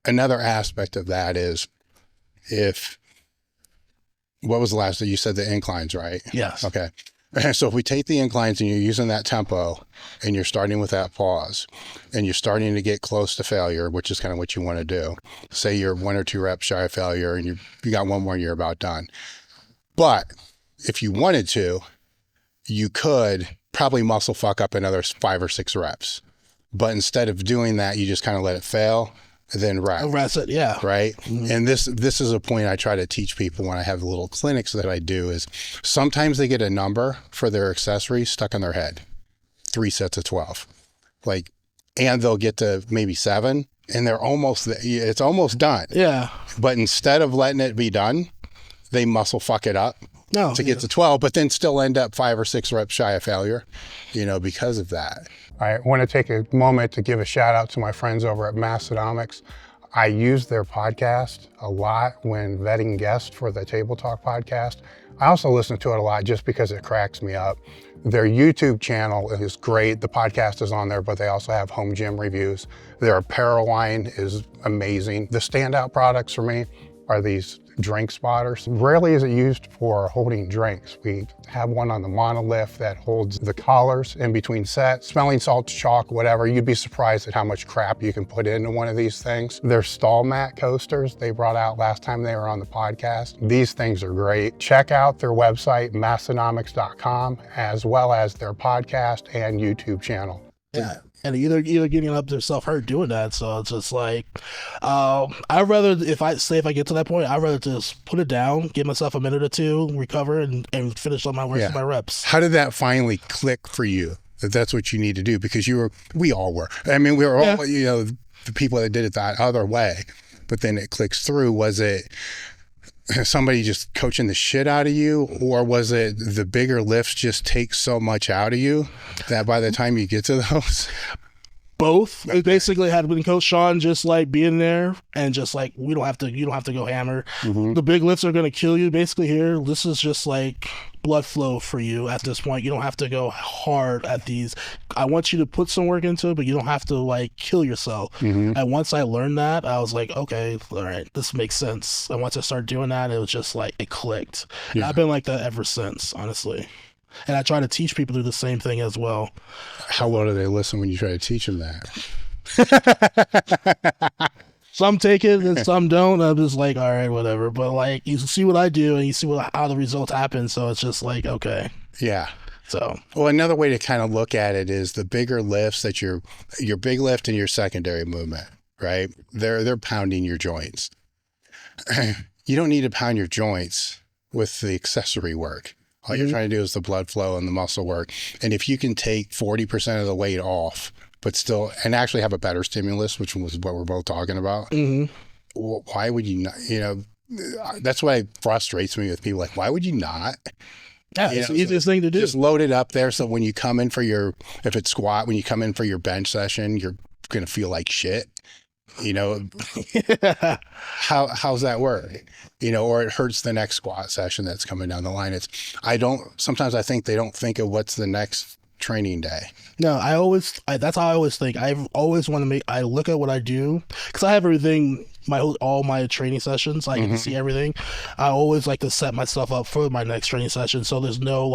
another aspect of that is, what was the last that you said, the inclines, right? Yes. Okay. So if we take the inclines and you're using that tempo and you're starting with that pause and you're starting to get close to failure, which is kind of what you want to do. Say you're 1 or 2 reps shy of failure and you got one more and you're about done. But if you wanted to, you could probably muscle fuck up another 5 or 6 reps. But instead of doing that, you just kind of let it fail, then rest it, yeah. Right? And this is a point I try to teach people when I have little clinics that I do, is sometimes they get a number for their accessories stuck in their head, 3 sets of 12. And they'll get to maybe 7 and it's almost done. Yeah. But instead of letting it be done, they muscle fuck it up to get to 12, but then still end up 5 or 6 reps shy of failure, because of that. I want to take a moment to give a shout out to my friends over at Mastonomics. I use their podcast a lot when vetting guests for the Table Talk podcast. I also listen to it a lot just because it cracks me up. Their YouTube channel is great. The podcast is on there, but they also have home gym reviews. Their apparel line is amazing. The standout products for me are these drink spotters. Rarely is it used for holding drinks. We have one on the monolift that holds the collars in between sets, smelling salts, chalk, whatever. You'd be surprised at how much crap you can put into one of these things. Their stall mat coasters they brought out last time they were on the podcast. These things are great. Check out their website, mastonomics.com, as well as their podcast and YouTube channel. Yeah. And either getting up to self-hurt doing that. So it's just like, I'd rather, if I get to that point, I'd rather just put it down, give myself a minute or 2, recover, and finish on my my reps. How did that finally click for you, that that's what you need to do? Because we all were. I mean, we were all, the people that did it that other way, but then it clicks through. Was it somebody just coaching the shit out of you, or was it the bigger lifts just take so much out of you that by the time you get to those? Both. It basically had been Coach Sean just like being there and just like, you don't have to go hammer. The big lifts are going to kill you. Basically here, this is just like blood flow for you at this point. You don't have to go hard at these. I want you to put some work into it, but you don't have to like kill yourself. And once I learned that, I was like, okay, all right, this makes sense. And once I started doing that, it was just like, it clicked. And I've been like that ever since, honestly. And I try to teach people to do the same thing as well. How well do they listen when you try to teach them that? Some take it and some don't. I'm just like, all right, whatever. But like, you see what I do and you see how the results happen. So it's just like, okay. Yeah. So, well, another way to kind of look at it is the bigger lifts that your big lift and your secondary movement, right? They're pounding your joints. You don't need to pound your joints with the accessory work. All you're trying to do is the blood flow and the muscle work. And if you can take 40% of the weight off, but still, and actually have a better stimulus, which was what we're both talking about, why would you not, that's what frustrates me with people. Like, why would you not? Yeah, it's the easiest thing to do. Just load it up there. So when you come in for if it's squat, when you come in for your bench session, you're going to feel like shit. How's that work? Or it hurts the next squat session that's coming down the line. Sometimes I think they don't think of what's the next training day. No, that's how I always think. I always want to I look at what I do, because I have everything, all my training sessions, I can see everything. I always like to set myself up for my next training session, so there's no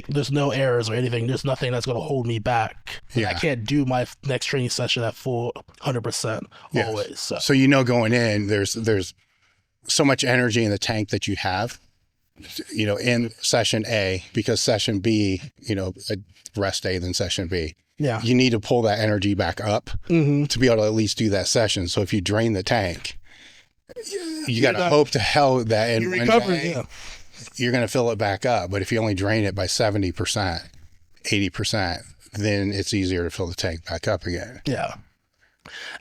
there's no errors or anything. There's nothing that's going to hold me back. I can't do my next training session at full 100% always. So going in, there's so much energy in the tank that you have, in session A, because session B, a rest A than session B. Yeah. You need to pull that energy back up to be able to at least do that session. So if you drain the tank, you got to hope to hell that in one day, you're going to fill it back up. But if you only drain it by 70%, 80%, then it's easier to fill the tank back up again. Yeah.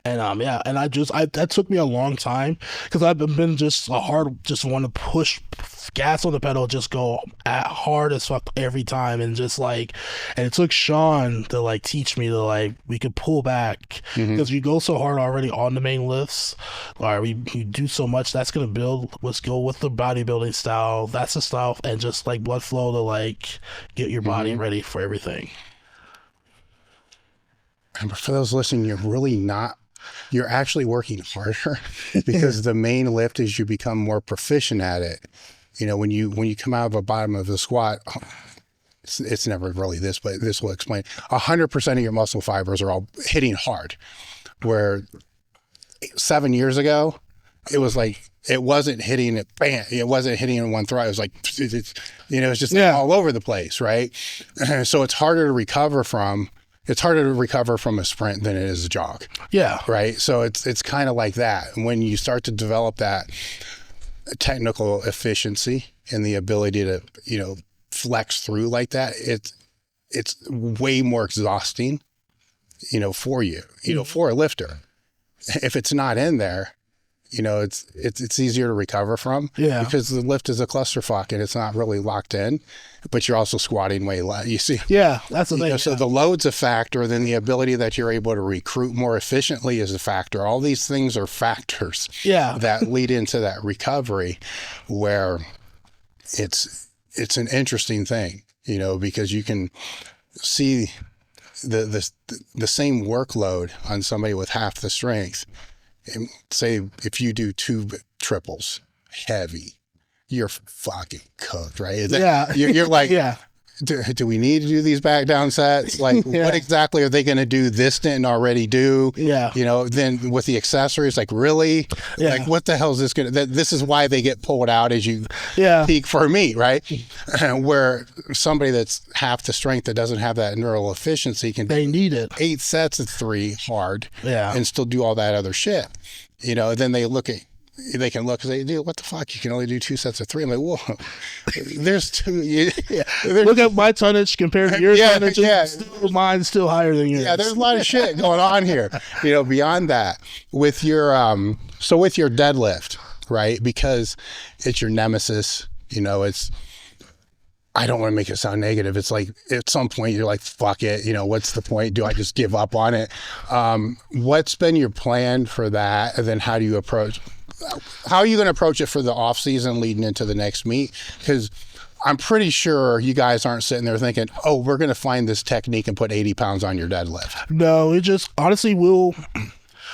And yeah, and that took me a long time because I've been just just want to push gas on the pedal, just go at hard as fuck every time, and just like, and it took Sean to like teach me to like we could pull back because you go so hard already on the main lifts, or we do so much that's gonna let's go with the bodybuilding style. That's the style, and just like blood flow to like get your body ready for everything. And for those listening, you're actually working harder because the main lift is you become more proficient at it. You know, when you come out of the bottom of the squat, it's never really this, but this will explain. 100% of your muscle fibers are all hitting hard. Where 7 years ago, it was like it wasn't hitting it, bam! It wasn't hitting in one throw. It was like it's just all over the place, right? So it's harder to recover from. It's harder to recover from a sprint than it is a jog. Yeah. Right. So it's kind of like that. When you start to develop that technical efficiency and the ability to, flex through like that, it's way more exhausting, for you, for a lifter. If it's not in there, it's easier to recover from because the lift is a clusterfuck and it's not really locked in, but you're also squatting way less. You see? Yeah, that's the thing. So the load's a factor, then the ability that you're able to recruit more efficiently is a factor. All these things are factors that lead into that recovery where it's an interesting thing, because you can see the same workload on somebody with half the strength. And say if you do 2 triples heavy, you're fucking cooked, right? You're like, do we need to do these back down sets? Like, what exactly are they going to do this didn't already do? Yeah. Then with the accessories, like, really? Yeah. Like, what the hell is this going to, this is why they get pulled out as you peak for me, right? Where somebody that's half the strength that doesn't have that neural efficiency they need it. 8 sets of 3 hard and still do all that other shit. Then they can look and say, dude, what the fuck? You can only do 2 sets of 3. I'm like, whoa, there's 2. Look at my tonnage compared to your tonnage. Mine's still higher than yours. Yeah, there's a lot of shit going on here. Beyond that, with your with your deadlift, right? Because it's your nemesis. I don't want to make it sound negative. It's like at some point you're like, fuck it. What's the point? Do I just give up on it? What's been your plan for that? And then how are you going to approach it for the off season leading into the next meet? Because I'm pretty sure you guys aren't sitting there thinking, oh, we're going to find this technique and put 80 pounds on your deadlift. No, it just honestly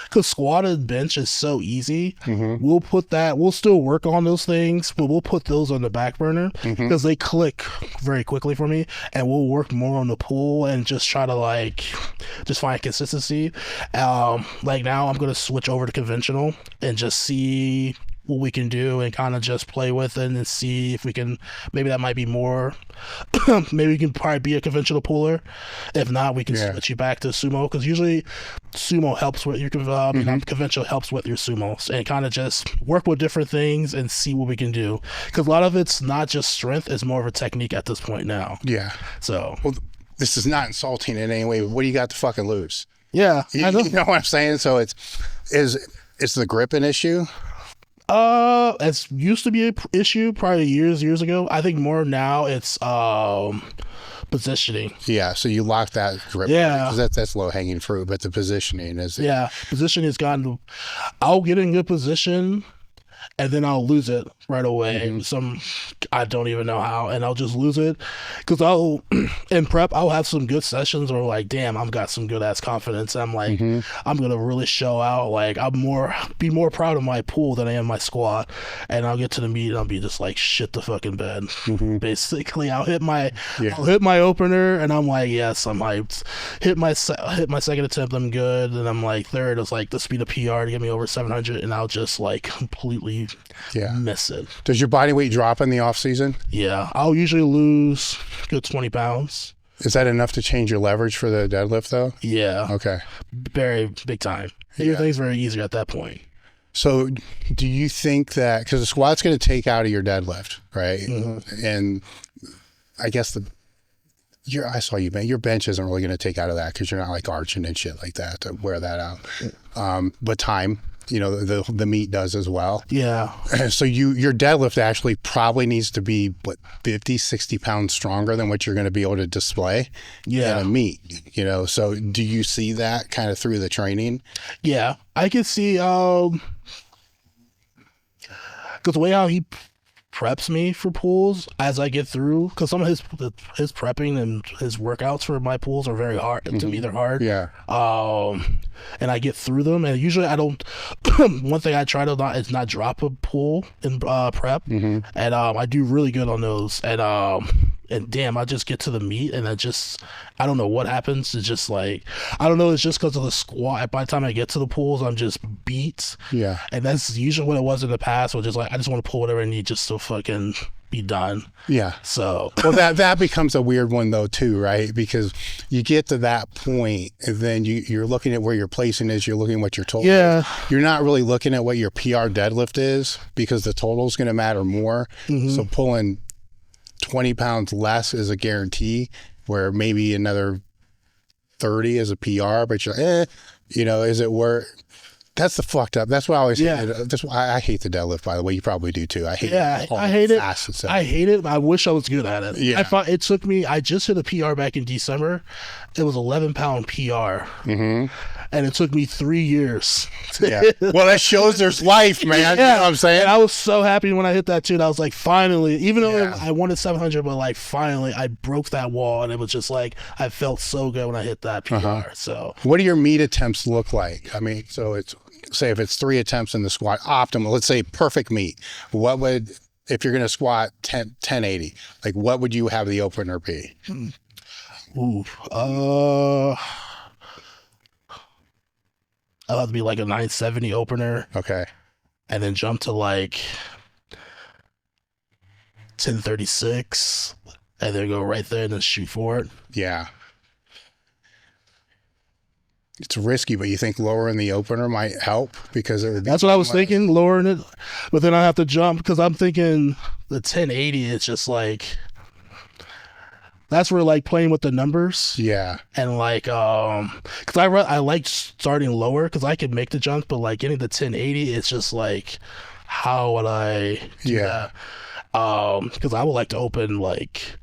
because squat and bench is so easy. We'll still work on those things, but we'll put those on the back burner because they click very quickly for me, and we'll work more on the pull and just try to just find consistency. Like now I'm going to switch over to conventional and just see what we can do and kind of just play with it and see if we can, maybe that might be more, maybe we can probably be a conventional puller. If not, we can switch you back to sumo, because usually sumo helps with your conventional helps with your sumos, and kind of just work with different things and see what we can do, because a lot of it's not just strength, it's more of a technique at this point now. So this is not insulting in any way. What do you got to fucking lose? I know. You know what I'm saying? So it's the grip an issue? It used to be an issue probably years ago. I think more now it's positioning. Yeah, so you lock that grip. Yeah, because that's low hanging fruit, but the positioning is. Yeah, positioning has gotten. I'll get in good position, and then I'll lose it right away. I don't even know how, and I'll just lose it because in prep I'll have some good sessions where like, damn, I've got some good ass confidence. I'm like, I'm gonna really show out. Like be more proud of my pull than I am my squat, and I'll get to the meet and I'll be just like shit the fucking bed. Basically, I'll hit my opener and I'm like, yes, I'm hyped. Hit my second attempt, I'm good, and I'm like third. It's like the speed of PR to get me over 700, and I'll just like completely miss it. Does your body weight drop in the off season? Yeah, I'll usually lose a good 20 pounds. Is that enough to change your leverage for the deadlift though? Yeah. Okay. Very big time. Everything's very easy at that point. So do you think that, because the squat's going to take out of your deadlift, right? And I guess I saw you, man. Your bench isn't really going to take out of that because you're not like arching and shit like that to wear that out. But time, the meat does as well. Yeah. So your deadlift actually probably needs to be 50, 60 pounds stronger than what you're going to be able to display in a meet. So do you see that kind of through the training? Yeah, I can see. Because the way how he preps me for pools as I get through, because some of his prepping and his workouts for my pools are very hard. To me, they're hard. Yeah. And I get through them, and usually I don't. One thing I try to not drop a pool in prep, and I do really good on those. And damn, I just get to the meet, and I don't know what happens. It's just like, I don't know. It's just because of the squat. By the time I get to the pools, I'm just beat. Yeah. And that's usually what it was in the past. Where just like, I just want to pull whatever I need just to fucking be done. Yeah. So. Well, that becomes a weird one though too, right? Because you get to that point, and then you're looking at where your placing is. You're looking at what your total. Yeah. You're not really looking at what your PR deadlift is because the total is going to matter more. So pulling 20 pounds less is a guarantee, where maybe another 30 is a PR, but you're like, is it worth? That's the fucked up. That's what I always hate. That's why I hate the deadlift, by the way. You probably do too. I hate it. I hate it. I hate it. I wish I was good at it. Yeah. It took me, I just hit a PR back in December. It was 11-pound PR. And it took me 3 years. Yeah. Well, that shows there's life, man. Yeah. You know what I'm saying? And I was so happy when I hit that too. And I was like, finally, even though I wanted 700, but like finally I broke that wall, and it was just like, I felt so good when I hit that PR. So what do your meet attempts look like? I mean, so say if it's 3 attempts in the squat, optimal, let's say perfect meet, what would, if you're going to squat 1080, like what would you have the opener be? I'll have to be like a 970 opener. Okay. And then jump to like 1036, and then go right there and then shoot for it. Yeah. It's risky, but you think lowering the opener might help because that's what I was thinking, lowering it, but then I have to jump because I'm thinking the 1080 is just like, that's where like playing with the numbers. Yeah. And like, because I like starting lower because I can make the jump, but like getting the 1080, it's just like, how would I do that? Because I would like to open like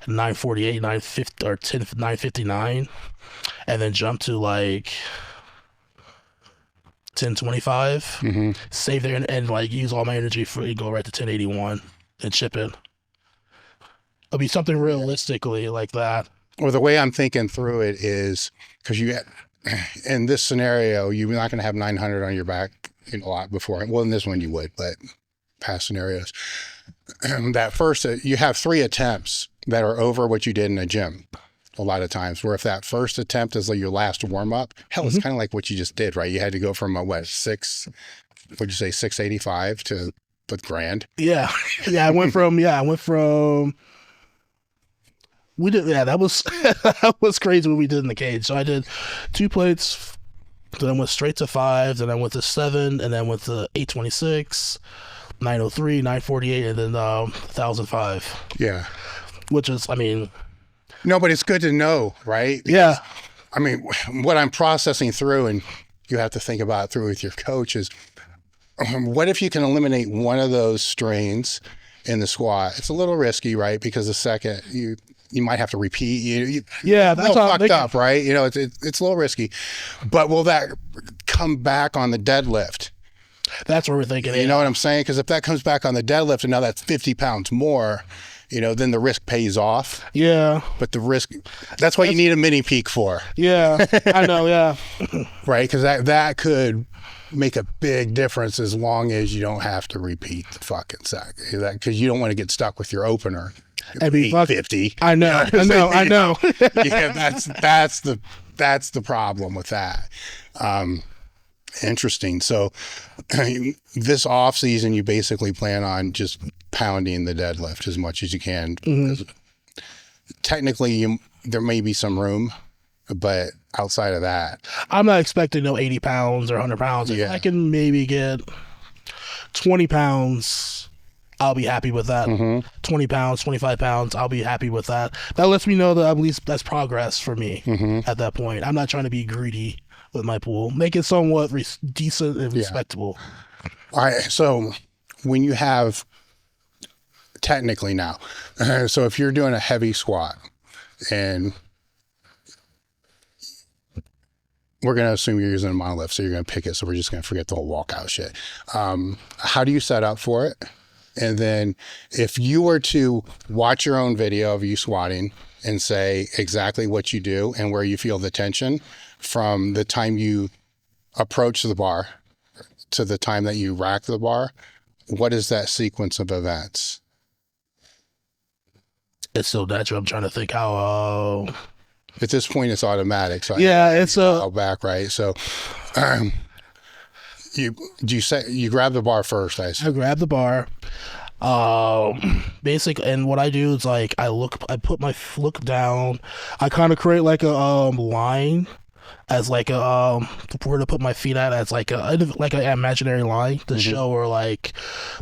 948, 950, or 959, and then jump to like 1025, save there and like use all my energy for go right to 1081 and chip in. It'll be something realistically like that. Or the way I'm thinking through it is because in this scenario, you're not going to have 900 on your back a lot before. Well, in this one you would, but past scenarios. That first, you have 3 attempts that are over what you did in a gym a lot of times, where if that first attempt is like your last warm up, hell, it's kind of like what you just did, right? You had to go from what'd you say, 685 to the grand? Yeah. I went from, we did, that was, that was crazy what we did in the cage. So I did 2 plates, then I went straight to 5, then I went to 7, and then went to 826, 903, 948, and then 1005. Yeah. Which is, I mean. No, but it's good to know, right? Because, yeah. I mean, what I'm processing through, and you have to think about it through with your coach, is what if you can eliminate one of those strains in the squat? It's a little risky, right? Because the second you might have to repeat. That's all fucked up, right? It's a little risky, but will that come back on the deadlift? That's what we're thinking. You know what I'm saying? Because if that comes back on the deadlift and now that's 50 pounds more, then the risk pays off. Yeah. But the risk, that's what you need a mini peak for. Yeah, I know. Yeah. Right, because that could make a big difference as long as you don't have to repeat the fucking sack. Because you don't want to get stuck with your opener. And be 850. I know. Yeah, that's the problem with that. Interesting. So this off season, you basically plan on just pounding the deadlift as much as you can. Technically, there may be some room, but outside of that, I'm not expecting no 80 pounds or 100 pounds. If I can maybe get 20 pounds I'll be happy with that. Mm-hmm. 20 pounds, 25 pounds, I'll be happy with that. That lets me know that at least that's progress for me at that point. I'm not trying to be greedy with my pool. Make it somewhat decent and respectable. All right. So when you have, technically now, so if you're doing a heavy squat and we're going to assume you're using a monolift, so you're going to pick it. So we're just going to forget the whole walkout shit. How do you set up for it? And then if you were to watch your own video of you squatting and say exactly what you do and where you feel the tension from the time you approach the bar to the time that you rack the bar, what is that sequence of events? It's so natural. I'm trying to think how... At this point, it's automatic. So it's a back, right? So, you grab the bar first? I grab the bar. And what I do is like I put my look down. I kind of create like a line as like a where to put my feet at, as like an imaginary line to show where like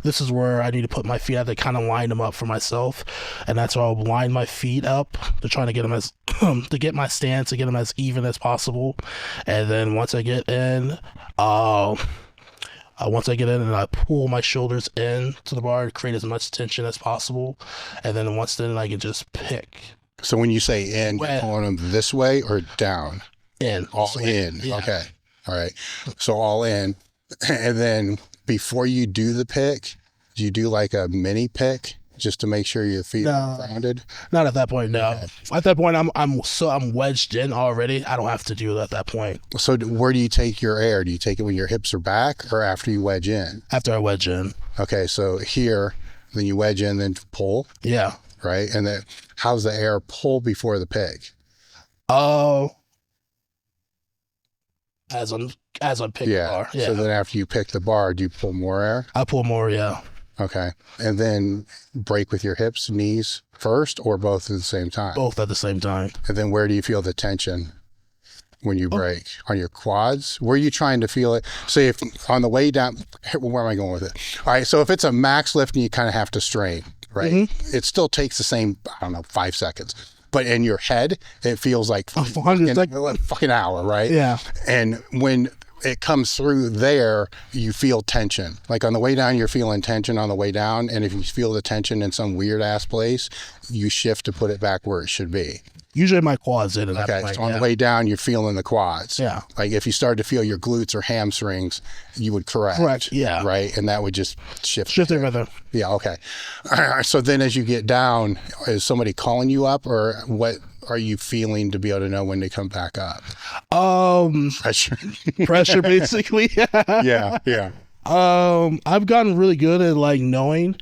this is where I need to put my feet at, to kind of line them up for myself. And that's where I'll line my feet up to try to get them as to get my stance, to get them as even as possible. And then once I get in and I pull my shoulders in to the bar to create as much tension as possible. And then once then I can just pick. So when you say in, you're pulling them this way or down? In. All in. Yeah. Okay. All right. So all in. And then before you do the pick, do you do like a mini pick just to make sure your feet are grounded? Not at that point, no. Okay. At that point, I'm wedged in already. I don't have to do it at that point. So where do you take your air? Do you take it when your hips are back or after you wedge in? After I wedge in. Okay. So here, then you wedge in, then pull. Yeah. Right. And then how's the air pull before the pick? As I'm picking the bar. Yeah. So then after you pick the bar, do you pull more air? I pull more, yeah. Okay. And then break with your hips, knees first, or both at the same time? Both at the same time. And then where do you feel the tension when you break? On your quads? Where are you trying to feel it? Say if on the way down, where am I going with it? All right. So if it's a max lift and you kind of have to strain, right? It still takes the same, 5 seconds. But in your head, it feels like a fucking hour, right? Yeah. And when it comes through there, you feel tension. Like on the way down, you're feeling tension on the way down. And if you feel the tension in some weird ass place, you shift to put it back where it should be. Usually my quads in at that point. Okay, so on the way down, you're feeling the quads. Yeah. Like if you started to feel your glutes or hamstrings, you would correct. Correct, yeah. Right? And that would just shift. Shift everything. Yeah, okay. All right, so then as you get down, is somebody calling you up or what are you feeling to be able to know when to come back up? Pressure. Pressure, basically. Yeah. I've gotten really good at like knowing.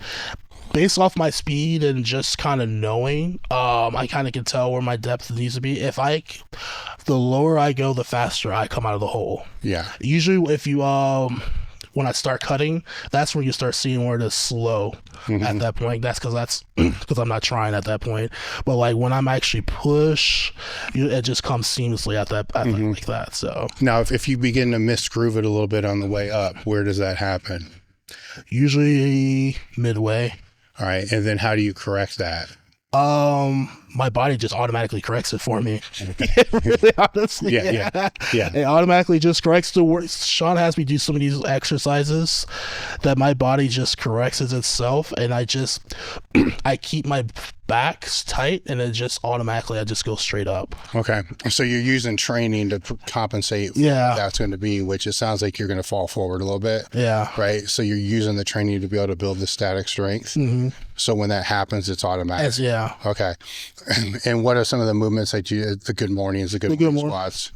Based off my speed and just kind of knowing, I kind of can tell where my depth needs to be. The lower I go, the faster I come out of the hole. Yeah. Usually if you, when I start cutting, that's when you start seeing where it is slow at that point. That's because I'm not trying at that point. But like when I'm actually push, it just comes seamlessly at that, like that. So now if you begin to misgroove it a little bit on the way up, where does that happen? Usually midway. All right. And then how do you correct that? My body just automatically corrects it for me. Really, honestly. Yeah. It automatically just corrects the work. Sean has me do some of these exercises that my body just corrects itself, and I keep my backs tight, and it just automatically I just go straight up. Okay. So you're using training to compensate for what that's going to be, which it sounds like you're going to fall forward a little bit. Yeah. Right. So you're using the training to be able to build the static strength. So when that happens, it's automatic. Yeah. Okay. And what are some of the movements that the good mornings, the good morning squats?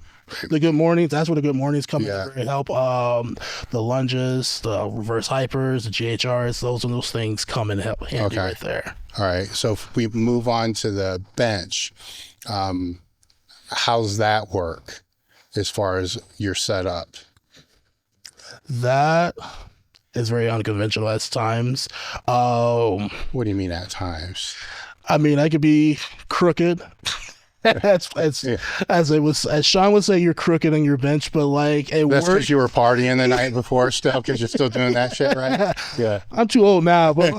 The good mornings, that's where the good mornings come in to help. The lunges, the reverse hypers, the GHRs, those things come and help handy right there. All right. So if we move on to the bench, how's that work as far as your setup? That is very unconventional at times. What do you mean at times? I mean, I could be crooked. It's Yeah. as Sean would say, you're crooked on your bench, but like it That's worked. because you were partying the night before still, because you're still doing that shit, right? Yeah. I'm too old now, but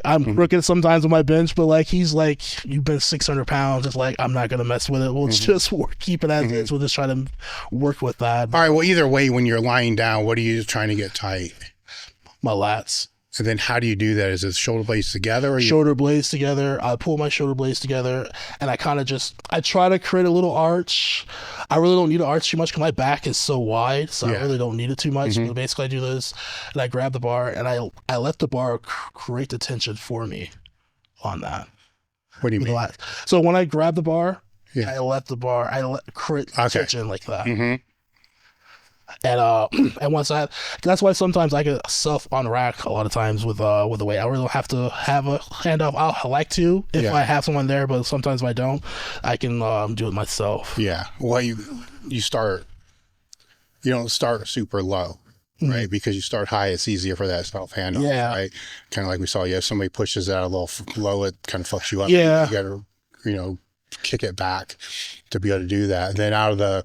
I'm crooked sometimes on my bench, but like he's like, you've been 600 pounds. It's like, I'm not gonna mess with it. We'll just keep it as is. We'll just try to work with that. All right. Well, either way, when you're lying down, what are you trying to get tight? My lats. And then how do you do that? Is it shoulder blades together? Or Shoulder blades together. I pull my shoulder blades together, and I kind of I try to create a little arch. I really don't need to arch too much because my back is so wide, so I really don't need it too much. But basically, I do this, and I grab the bar, and I let the bar create the tension for me on that. What do you mean? So when I grab the bar, I let the bar, create tension like that. And once that's why sometimes I get self unrack a lot of times with the weight. I really don't have to have a handoff. I like to if I have someone there, but sometimes if I don't, I can do it myself. Yeah. Well, you don't start super low, right? Because you start high, it's easier for that self handoff, right? Kind of like we saw. If somebody pushes that a little low, it kind of fucks you up. Yeah. You got to, kick it back to be able to do that. And then out of the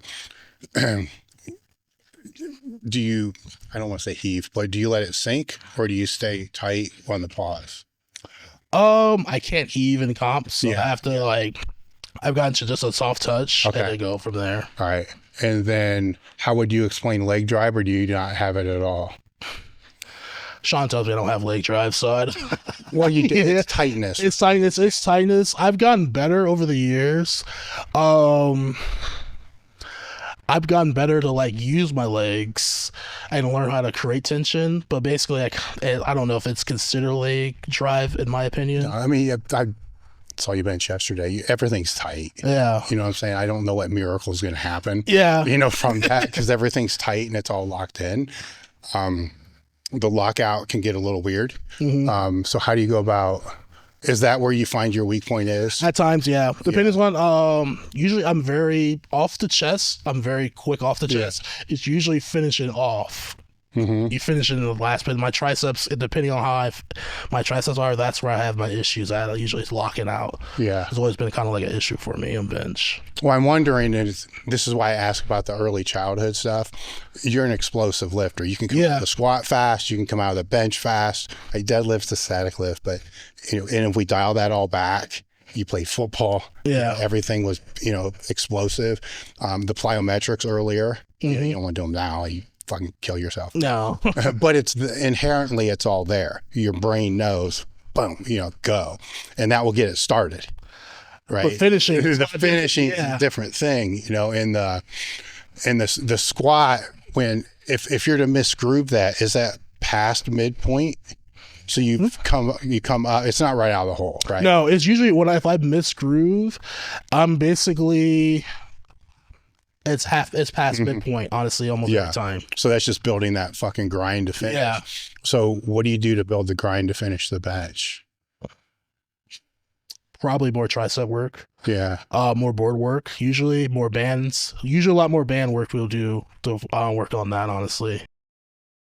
I don't want to say heave, but do you let it sink or do you stay tight on the pause? I can't heave in comp, so I have to I've gotten to just a soft touch and then go from there. All right. And then how would you explain leg drive, or do you not have it at all? Sean tells me I don't have leg drive, so Well, you do. It's tightness. It's tightness. I've gotten better over the years. I've gotten better to use my legs and learn how to create tension, but basically I don't know if it's considered leg drive in my opinion. No, I mean, I saw you bench yesterday. Everything's tight. Yeah. You know what I'm saying? I don't know what miracle is going to happen. Yeah. From that, because everything's tight and it's all locked in. The lockout can get a little weird. So how do you go about? Is that where you find your weak point is? At times, yeah. Depends on, usually I'm very off the chest. I'm very quick off the chest. It's usually finishing off. You finish it in the last bit. My triceps, depending on how my triceps are, that's where I have my issues at. Usually it's locking out. Yeah. It's always been kind of like an issue for me on bench. Well, I'm wondering, this is why I ask about the early childhood stuff. You're an explosive lifter. You can come out of the squat fast. You can come out of the bench fast. Deadlift's a static lift, but, and if we dial that all back, you played football. Yeah. Everything was, explosive. The plyometrics earlier, you don't want to do them now. You fucking kill yourself. No. But inherently it's all there. Your brain knows, boom, go. And that will get it started. Right. But finishing is a different thing, in the squat, if you're to misgroove that, is that past midpoint? So you come up, it's not right out of the hole, right? No, it's usually if I misgroove, I'm basically it's past midpoint, honestly, almost every time. So that's just building that fucking grind to finish. Yeah. So what do you do to build the grind to finish the bench? Probably more tricep work. Yeah. More board work. Usually more bands. Usually a lot more band work we'll do to work on that, honestly.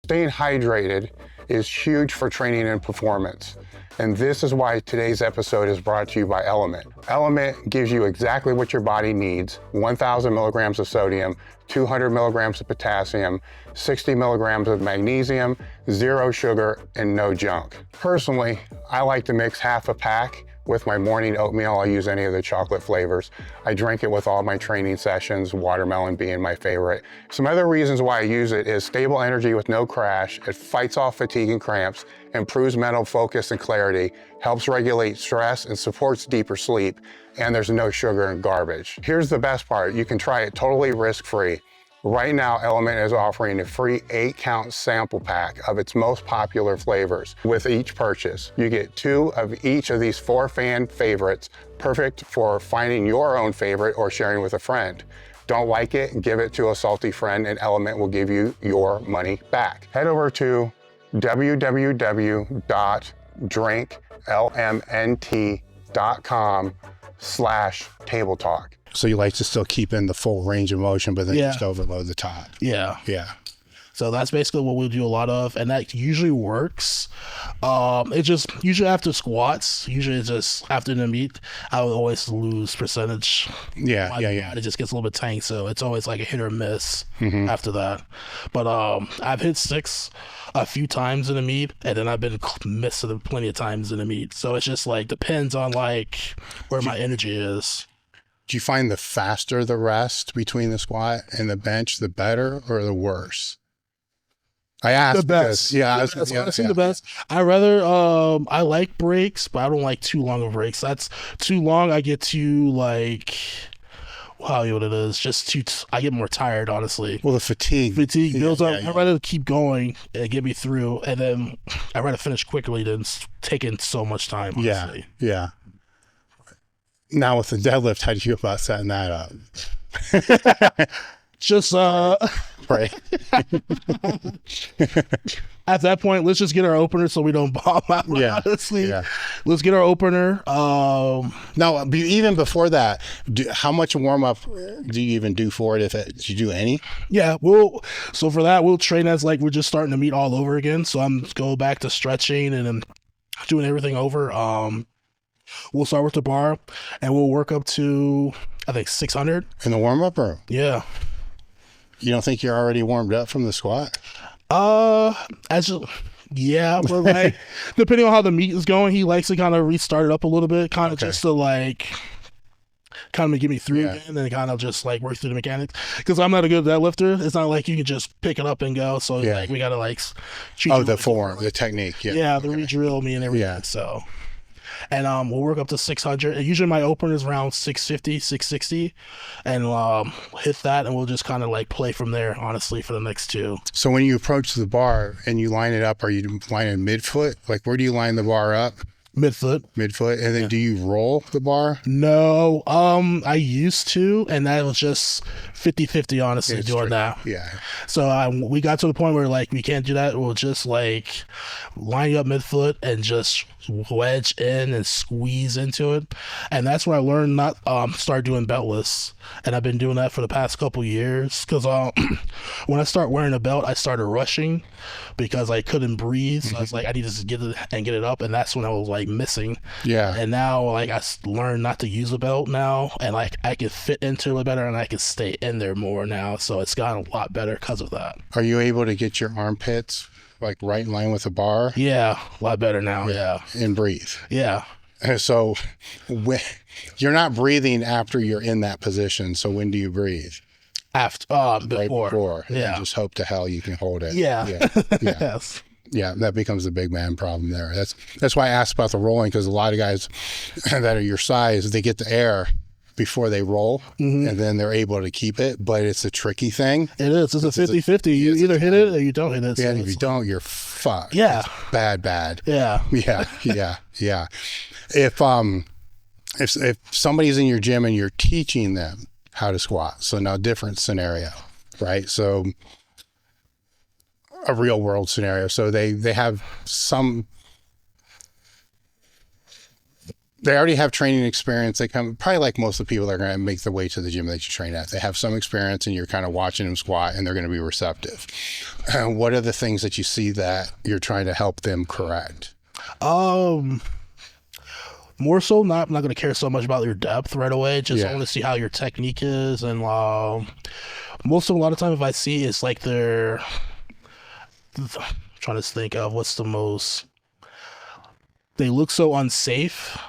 Staying hydrated is huge for training and performance. And this is why today's episode is brought to you by Element. Element gives you exactly what your body needs: 1,000 milligrams of sodium, 200 milligrams of potassium, 60 milligrams of magnesium, 0 sugar, and no junk. Personally, I like to mix half a pack with my morning oatmeal. I'll use any of the chocolate flavors. I drink it with all my training sessions, watermelon being my favorite. Some other reasons why I use it is stable energy with no crash. It fights off fatigue and cramps, improves mental focus and clarity, helps regulate stress, and supports deeper sleep. And there's no sugar and garbage. Here's the best part. You can try it totally risk-free. Right now, Element is offering a free 8-count sample pack of its most popular flavors. With each purchase, you get 2 of each of these 4 fan favorites, perfect for finding your own favorite or sharing with a friend. Don't like it? Give it to a salty friend, and Element will give you your money back. Head over to www.drinklmnt.com/table talk. So you like to still keep in the full range of motion, but then just overload the top. Yeah. Yeah. So that's basically what we'll do a lot of, and that usually works. It just usually after squats, usually just after the meet, I would always lose percentage. Yeah. It just gets a little bit tank, so it's always like a hit or miss after that. But I've hit 6 a few times in the meet, and then I've been missing plenty of times in the meet. So it's just like depends on like where my energy is. Do you find the faster the rest between the squat and the bench, the better or the worse? I asked The best. The best. I rather I like breaks, but I don't like too long of breaks. That's too long. I get too like what it is. Just too. I get more tired, honestly. Well, the fatigue builds up. I'd rather keep going and get me through, and then I'd rather finish quickly than taking so much time. Honestly. Yeah. Now with the deadlift, how do you feel about setting that up? Just Right. At that point, let's just get our opener so we don't bomb out. Honestly, let's get our opener. Now, even before that, how much warm up do you even do for it? Do you do any? Yeah, so for that, we'll train as like we're just starting to meet all over again. So I'm go back to stretching and then doing everything over. We'll start with the bar and we'll work up to I think 600 in the warm up room. Yeah. You don't think you're already warmed up from the squat? Yeah, but like depending on how the meet is going, he likes to kind of restart it up a little bit, kind of just to like kind of get me through again, and then kind of just like work through the mechanics. Because I'm not a good deadlifter. It's not like you can just pick it up and go. So like we gotta like treat the form, the technique. The re-drill me and everything. Yeah. So. And we'll work up to 600. And usually my opener is around 650, 660. And hit that, and we'll just kind of like play from there, honestly, for the next 2. So when you approach the bar and you line it up, are you lining midfoot? Like where do you line the bar up? Midfoot. And then do you roll the bar? No, I used to, and that was just 50-50, honestly, doing that. Yeah. So we got to the point where like we can't do that. We'll just like line you up midfoot and just wedge in and squeeze into it. And that's when I learned not start doing beltless. And I've been doing that for the past couple years because when I start wearing a belt, I started rushing because I couldn't breathe. So I was like, I need to get it up, and that's when I was like missing. Yeah. And now like I learned not to use a belt now, and like I can fit into it better, and I can stay in there more now. So it's gotten a lot better because of that. Are you able to get your armpits like right in line with the bar? Yeah, a lot better now. Yeah. And breathe. Yeah. So you're not breathing after you're in that position. So when do you breathe? After, before. Right before. Yeah. And just hope to hell you can hold it. Yeah. Yes. Yeah, that becomes a big man problem there. That's why I asked about the rolling, because a lot of guys that are your size, they get the air before they roll, and then they're able to keep it, but it's a tricky thing. It is. It's a 50-50. You either hit it or you don't hit it. Yeah, so if you don't, you're fucked. Yeah. It's bad. Yeah. Yeah. If somebody's in your gym and you're teaching them how to squat, so now different scenario, right? So a real world scenario. So they have they already have training experience. They come probably like most of the people that are going to make their way to the gym that you train at. They have some experience, and you're kind of watching them squat, and they're going to be receptive. What are the things that you see that you're trying to help them correct? More so, I'm not going to care so much about your depth right away. Just I want to see how your technique is, and a lot of time if I see it's like they're trying to think of what's the most. They look so unsafe.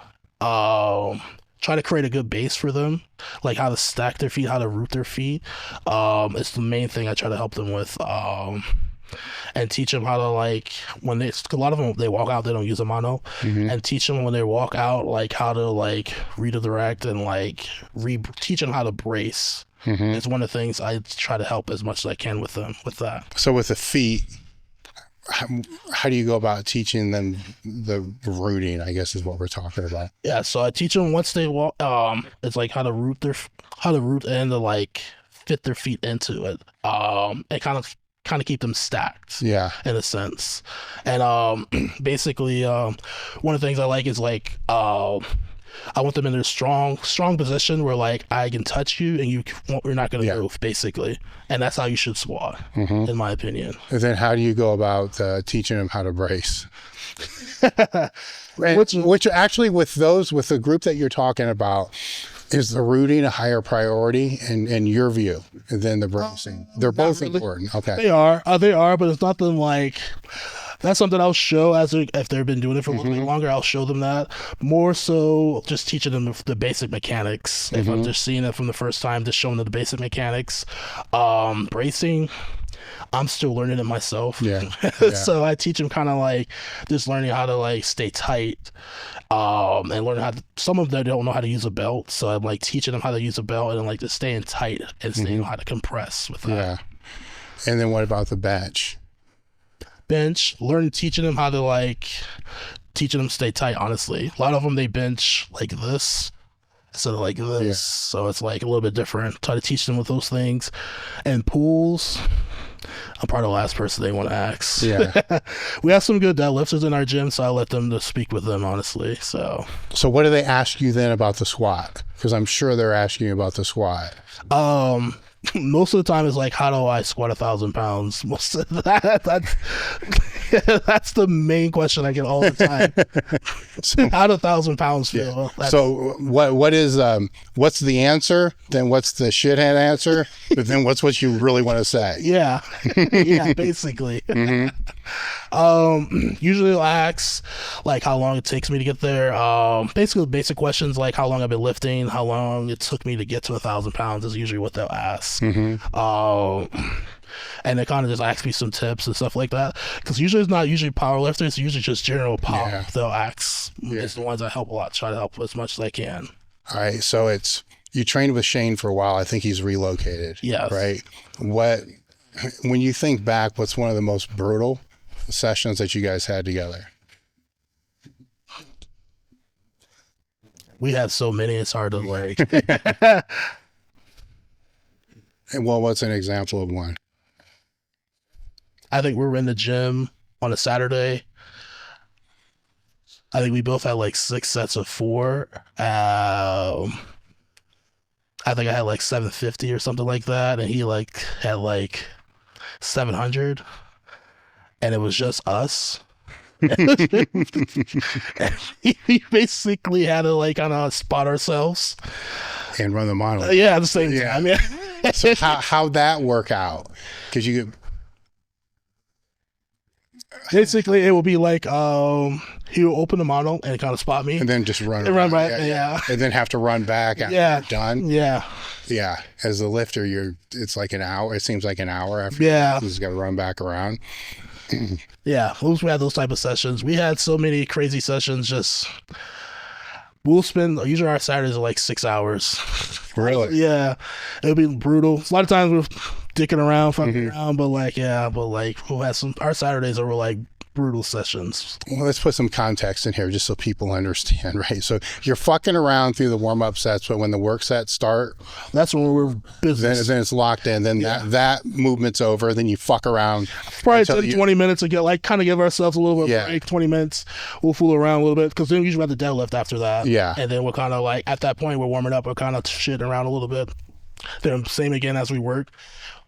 Try to create a good base for them, like how to stack their feet, how to root their feet. It's the main thing I try to help them with. And teach them how to like when a lot of them they walk out, they don't use a mono, and teach them when they walk out like how to like redirect and like teach them how to brace. It's one of the things I try to help as much as I can with them with that. So with the feet, how do you go about teaching them the rooting, I guess is what we're talking about? Yeah, so I teach them once they walk, it's like how to root and to like fit their feet into it, and kind of keep them stacked, in a sense. And basically one of the things I like is like I want them in a strong position where like I can touch you and you're not going to move, basically. And that's how you should squat, in my opinion. And then how do you go about teaching them how to brace? Which actually with the group that you're talking about, is the rooting a higher priority in your view than the bracing? They're both really important. Okay. They are, but it's nothing like, that's something I'll show if they've been doing it for a little bit longer. I'll show them that. More so just teaching them the basic mechanics. If I'm just seeing it from the first time, just showing them the basic mechanics. Bracing, I'm still learning it myself. Yeah. So I teach them kind of like just learning how to like stay tight, and learning how to, some of them don't know how to use a belt. So I'm like teaching them how to use a belt and like just staying tight and staying how to compress with that. Yeah. And then what about the bench? Teaching them how to like, teaching them to stay tight, honestly. A lot of them, they bench like this instead of like this. Yeah. So it's like a little bit different. Try to teach them with those things. And pulls, I'm probably the last person they want to ask. Yeah. We have some good deadlifters in our gym, so I let them to speak with them, honestly. So what do they ask you then about the squat? Because I'm sure they're asking you about the squat. Most of the time it's like, how do I squat 1,000 pounds? Most of that's the main question I get all the time. How do 1,000 pounds feel? Yeah. So what's the answer? Then what's the shithead answer? But then what's what you really want to say? Yeah. Yeah, basically. Usually I'll ask like how long it takes me to get there. Basically basic questions like how long I've been lifting, how long it took me to get to 1,000 pounds is usually what they'll ask. And they kind of just ask me some tips and stuff like that, because usually it's not usually powerlifters, it's usually just general power. They'll ask. It's the ones I help a lot, try to help as much as I can. All right, so you trained with Shane for a while. I think he's relocated. Yes. Right. When you think back, what's one of the most brutal sessions that you guys had together? We had so many, it's hard to like. And what's an example of one? I think we were in the gym on a Saturday. I think we both had like 6 sets of 4. I think I had like 750 or something like that, and he like had like 700, and it was just us. And we basically had to like kind of spot ourselves and run the model. At the same time. Yeah. So how'd that work out? Because basically it will be like he will open the model and kind of spot me and then just run right. And then have to run back after you're done. Yeah. As a lifter, it's like an hour. It seems like an hour after. You just got to run back around. We had those type of sessions. We had so many crazy sessions. We'll spend, usually our Saturdays are like 6 hours. Really? Yeah. It'll be brutal. A lot of times we're dicking around, fucking around, but we'll have our Saturdays are like brutal sessions. Well, let's put some context in here just so people understand, right? So you're fucking around through the warm-up sets, but when the work sets start, that's when we're busy. Then it's locked in. Then that movement's over. Then you fuck around. Probably 10, 20 minutes to get kind of give ourselves a little bit of break. 20 minutes. We'll fool around a little bit, because then we usually have the deadlift after that. Yeah. And then we're kind of like, at that point, we're warming up. We're kind of shitting around a little bit. Then same again as we work.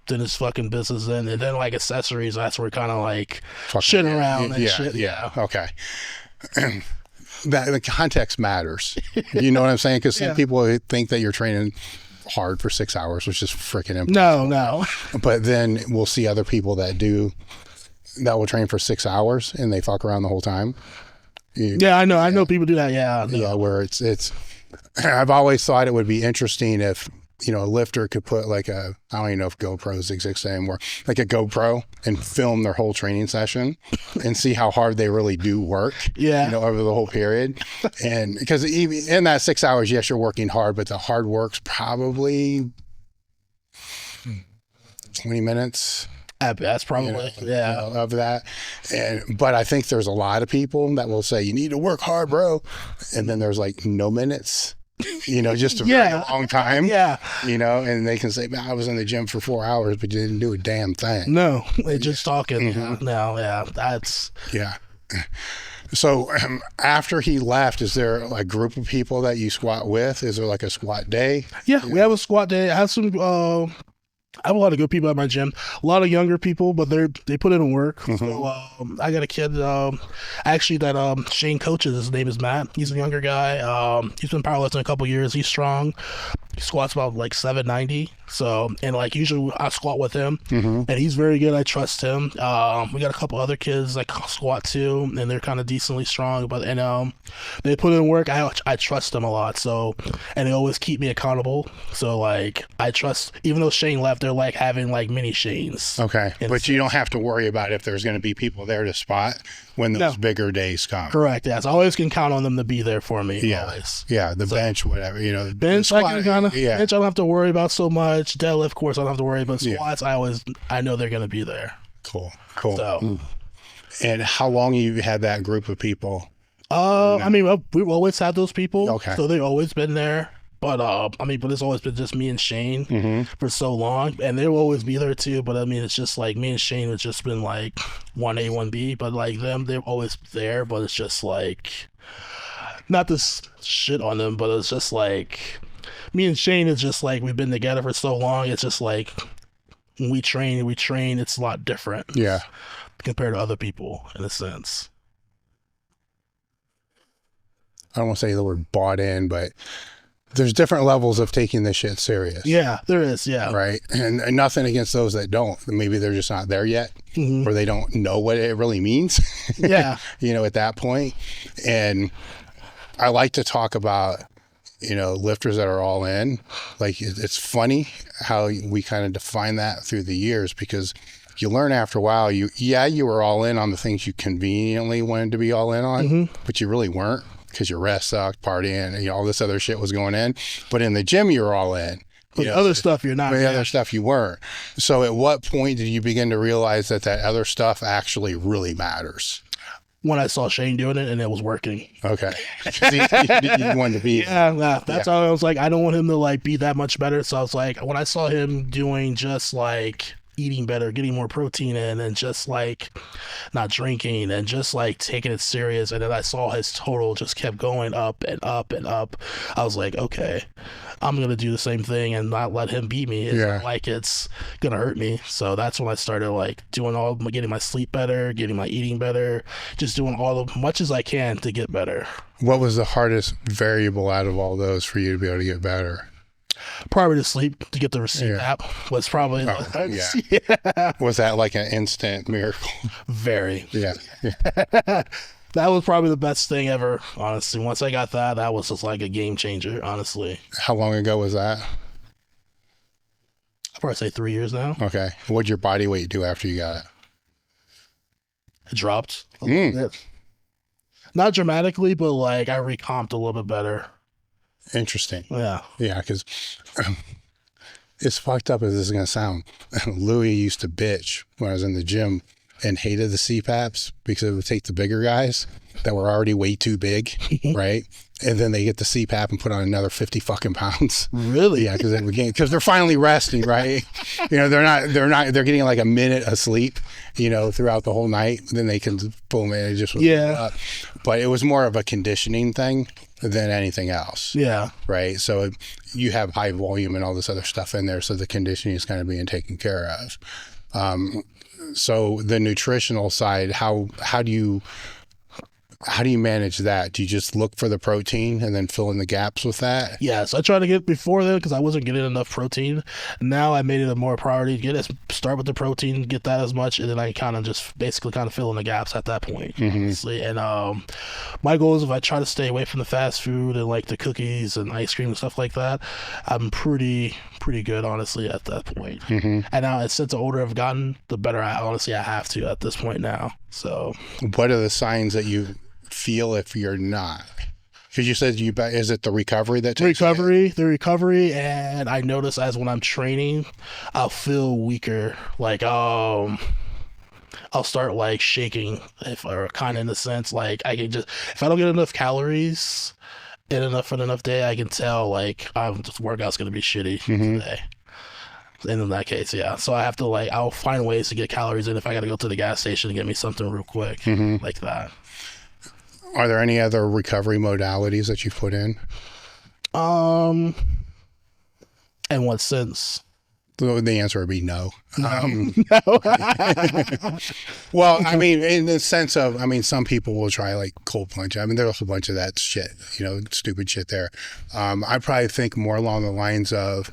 Then it's fucking business in, and then like accessories, that's where we're kind of like shitting around and shit. Yeah. Okay. The context matters. You know what I'm saying? Because some people think that you're training hard for 6 hours, which is freaking impossible. No. But then we'll see other people that will train for 6 hours and they fuck around the whole time. I know people do that. Yeah, where it's. I've always thought it would be interesting if, a lifter could put like I don't even know if GoPros exist anymore, like a GoPro, and film their whole training session and see how hard they really do work, over the whole period. And because even in that 6 hours, yes, you're working hard, but the hard work's probably 20 minutes. That's probably, of that. But I think there's a lot of people that will say, you need to work hard, bro. And then there's like no minutes. Just a very long time. And they can say, man, I was in the gym for 4 hours, but you didn't do a damn thing. No, they're just talking. No, that's. Yeah. So after he left, is there a group of people that you squat with? Is there like a squat day? Yeah, we have a squat day. I have some. I have a lot of good people at my gym. A lot of younger people, but they put in work. So I got a kid actually that Shane coaches. His name is Matt. He's a younger guy. He's been powerlifting a couple years. He's strong. He squats about like 790. So, and like usually I squat with him, and he's very good. I trust him. We got a couple other kids that squat too, and they're kind of decently strong. But they put in work. I trust them a lot. So, and they always keep me accountable. So like I trust, even though Shane left, they're like having like mini Shanes. Okay, but you don't have to worry about if there's going to be people there to spot when those bigger days come. Correct. Yes, I always can count on them to be there for me. Yeah, always. Yeah. The bench, whatever, the bench, squat, I can kind of bench. I don't have to worry about so much. Deadlift, of course, I don't have to worry about. Squats, I know they're going to be there. Cool. So, and how long you had that group of people? I mean, we've always had those people. Okay. So they've always been there. But but it's always been just me and Shane for so long, and they'll always be there too. But I mean, it's just like me and Shane have just been like 1A, 1B. But like them, they're always there. But it's just like, not this shit on them, but it's just like me and Shane is just like we've been together for so long. It's just like when we train. It's a lot different. Yeah. Compared to other people, in a sense. I don't want to say the word bought in, but there's different levels of taking this shit serious. Yeah, there is. Yeah. Right. And nothing against those that don't. Maybe they're just not there yet, or they don't know what it really means. Yeah. At that point. And I like to talk about, lifters that are all in. Like, it's funny how we kind of define that through the years, because you learn after a while, you were all in on the things you conveniently wanted to be all in on, but you really weren't, because your rest sucked, partying, all this other shit was going in. But in the gym, you were all in. But other stuff you're not. The other stuff you weren't. So at what point did you begin to realize that other stuff actually really matters? When I saw Shane doing it and it was working. Okay. You wanted to be. Yeah, that's how I was like, I don't want him to like be that much better. So I was like, when I saw him doing just like eating better, getting more protein in, and just like not drinking and just like taking it serious, and then I saw his total just kept going up and up and up, I was like, okay, I'm gonna do the same thing and not let him beat me. It's not like it's gonna hurt me. So that's when I started like getting my sleep better, getting my eating better, just doing much as I can to get better. What was the hardest variable out of all those for you to be able to get better? Probably to sleep, to get the receipt app was probably Was that like an instant miracle? Very. Yeah. That was probably the best thing ever, honestly. Once I got that was just like a game changer, honestly. How long ago was that? I'd probably say 3 years now. Okay. What'd your body weight do after you got it? It dropped a little bit. Not dramatically, but like I recomped a little bit better. Interesting. Yeah. Yeah, because as fucked up as this is going to sound, Louis used to bitch when I was in the gym and hated the CPAPs because it would take the bigger guys that were already way too big, right? And then they get the CPAP and put on another 50 fucking pounds. Really? Yeah, because they're finally resting, right? They're getting like a minute of sleep, throughout the whole night. Then they can boom, and it just was up. But it was more of a conditioning thing than anything else. Yeah. Right. So you have high volume and all this other stuff in there. So the conditioning is kind of being taken care of. So the nutritional side, how do you manage that? Do you just look for the protein and then fill in the gaps with that? Yeah, so I tried to get before that because I wasn't getting enough protein. Now I made it a more priority to start with the protein, get that as much, and then I kind of just basically fill in the gaps at that point. Honestly. And my goal is if I try to stay away from the fast food and like the cookies and ice cream and stuff like that, I'm pretty good, honestly, at that point. And now since the older I've gotten, the better I have to at this point now. So what are the signs that you feel if you're not? Because you said is it the recovery that takes the recovery, and I notice as when I'm training, I'll feel weaker. Like I'll start like shaking, or kind of in the sense like I can just, if I don't get enough calories in enough day, I can tell like this workout's gonna be shitty today. And in that case, so I have to I'll find ways to get calories in if I gotta go to the gas station and get me something real quick like that. Are there any other recovery modalities that you've put in? In what sense? The answer would be no. No. Well, I mean, in the sense of, I mean, some people will try like cold plunge. I mean, there's a bunch of that shit, you know, stupid shit there. I probably think more along the lines of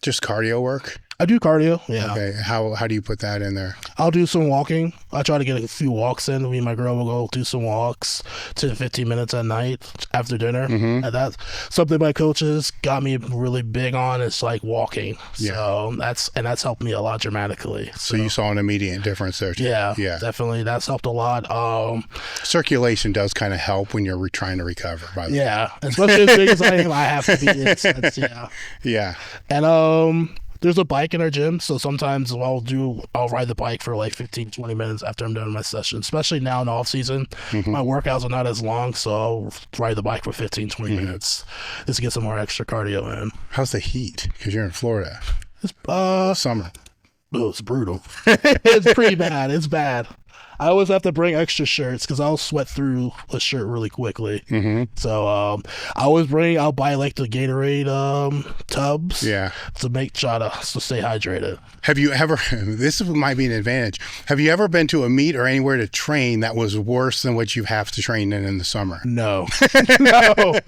just cardio work. I do cardio, yeah. Okay, how do you put that in there? I'll do some walking. I try to get a few walks in. Me and my girl will go do some walks, 10 to 15 minutes at night after dinner. Mm-hmm. And that's something my coaches got me really big on. It's like walking. Yeah. So that's helped me a lot dramatically. So you saw an immediate difference there too. Yeah, Yeah. definitely. That's helped a lot. Circulation does kind of help when you're trying to recover, by the way. Yeah, especially as big as I am, I have to be. Yeah. Yeah. And there's a bike in our gym, so sometimes I'll ride the bike for like 15, 20 minutes after I'm done with my session, especially now in the off season. Mm-hmm. My workouts are not as long, so I'll ride the bike for 15, 20 minutes just to get some more extra cardio in. How's the heat? Because you're in Florida. It's, Summer. it's brutal. It's pretty bad. It's bad. I always have to bring extra shirts because I'll sweat through a shirt really quickly. Mm-hmm. So I'll buy like the Gatorade tubs. Yeah. To try to stay hydrated. Have you ever, this might be an advantage, have you ever been to a meet or anywhere to train that was worse than what you have to train in the summer? No. No.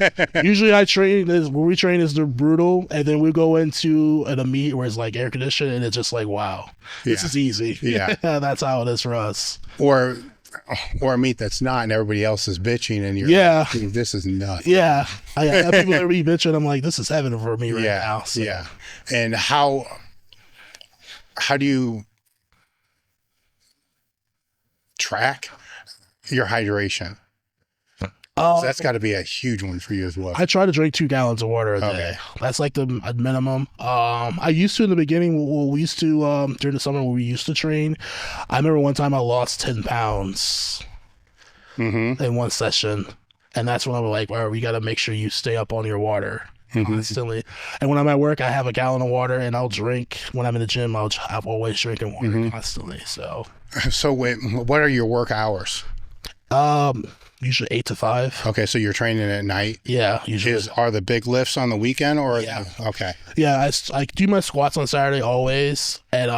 Usually where we train is the brutal, and then we go into a meet where it's like air conditioned, and it's just like, wow, this is easy. Yeah. That's how it is for us. Or a meet that's not, and everybody else is bitching, and you're like, this is nuts. Yeah. I have people that be bitching. I'm like, this is heaven for me right now. So. Yeah. And how do you track your hydration? So that's got to be a huge one for you as well. I try to drink 2 gallons of water a day. That's like the minimum. I used to in the beginning. We used to during the summer when we used to train. I remember one time I lost 10 pounds in one session, and that's when I was like, "All right, we got to make sure you stay up on your water." Constantly. And when I'm at work, I have a gallon of water, and I'll drink. When I'm in the gym, I'm always drinking water constantly. So wait, what are your work hours? Usually 8 to 5. Okay, so you're training at night. Yeah, usually. Are the big lifts on the weekend or? Yeah. Okay. Yeah, I do my squats on Saturday always, and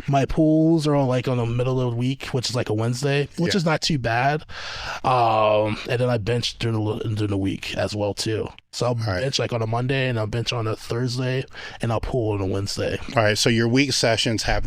my pulls are on the middle of the week, which is like a Wednesday, which is not too bad. And then I bench during the week as well too. So I'll bench like on a Monday, and I'll bench on a Thursday, and I'll pull on a Wednesday. All right, so your week sessions have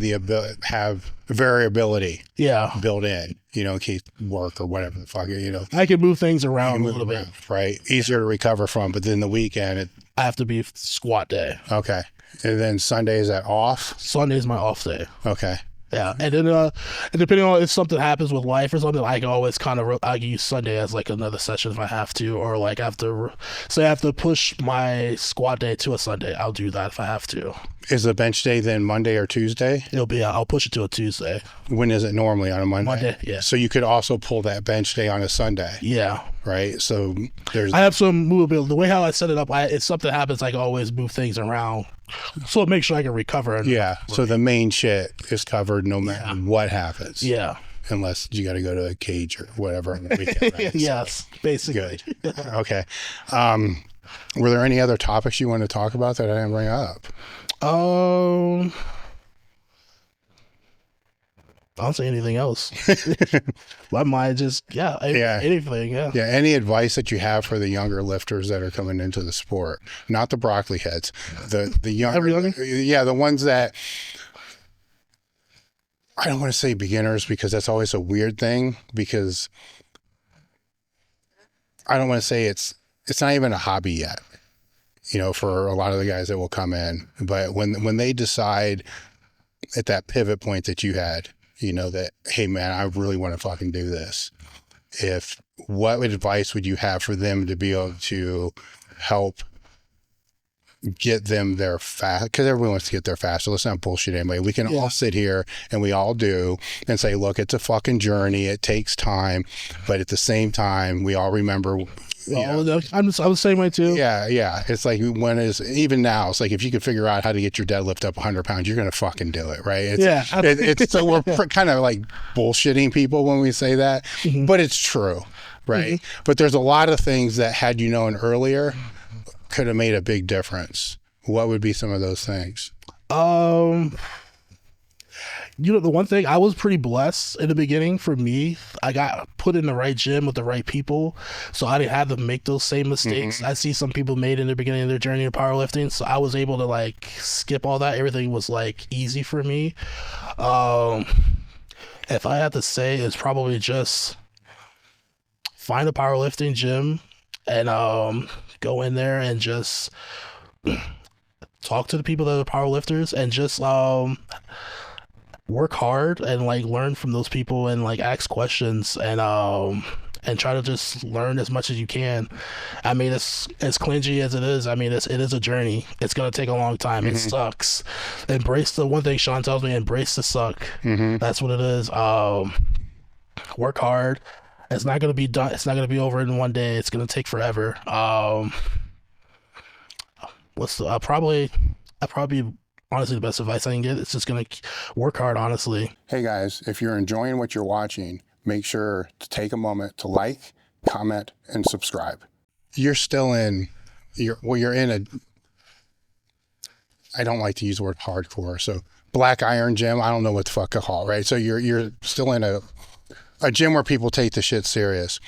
variability. Yeah, built in, in case work or whatever the fuck, I can move things around a little bit. Right, easier to recover from. But then the weekend, I have to be squat day. Okay, and then Sunday is that off? Sunday is my off day. Okay. Yeah, and then and depending on if something happens with life or something, I can always I can use Sunday as like another session if I have to, or like I have to push my squat day to a Sunday. I'll do that if I have to. Is the bench day then Monday or Tuesday? I'll push it to a Tuesday. When is it normally, on a Monday? Monday, yeah. So you could also pull that bench day on a Sunday. Yeah. Right. So I have some movability. The way how I set it up, if something happens, I can always move things around. So it makes sure I can recover. Yeah. So the main shit is covered no matter what happens. Yeah. Unless you got to go to a cage or whatever on the weekend. Right? Yes, basically. Good. Okay. Were there any other topics you want to talk about that I didn't bring up? I don't say anything else. My mind just, anything, yeah. Yeah, any advice that you have for the younger lifters that are coming into the sport? Not the broccoli heads. The younger? Yeah, the ones that, I don't want to say beginners because that's always a weird thing, because I don't want to say it's not even a hobby yet, for a lot of the guys that will come in. But when they decide at that pivot point that you had, that, hey man, I really want to fucking do this. What advice would you have for them to be able to help get them there fast? Because everyone wants to get there faster. Let's not bullshit anybody. We can all sit here, and we all do, and say, look, it's a fucking journey. It takes time. But at the same time, we all remember I'm the same way too. Yeah. It's like even now, it's like if you could figure out how to get your deadlift up 100 pounds, you're going to fucking do it, right? It's so we're kind of like bullshitting people when we say that, but it's true, right? But there's a lot of things that had you known earlier could have made a big difference. What would be some of those things? The one thing, I was pretty blessed in the beginning. For me, I got put in the right gym with the right people, so I didn't have to make those same mistakes I see some people made in the beginning of their journey in powerlifting. So I was able to like skip all that. Everything was like easy for me. If I had to say, it's probably just find a powerlifting gym and go in there and just talk to the people that are powerlifters and just work hard and like learn from those people and like ask questions and try to just learn as much as you can. I mean, it's as cringy as it is. I mean, it is a journey. It's gonna take a long time. It sucks. Embrace the one thing Sean tells me: embrace the suck. That's what it is. Work hard. It's not gonna be done. It's not gonna be over in one day. It's gonna take forever. Probably honestly the best advice I can get. It's just gonna work hard, honestly. Hey guys, if you're enjoying what you're watching, make sure to take a moment to like, comment, and subscribe. You're in a, I don't like to use the word hardcore, so black iron gym, I don't know what the fuck to call it, right? So you're still in a gym where people take the shit serious.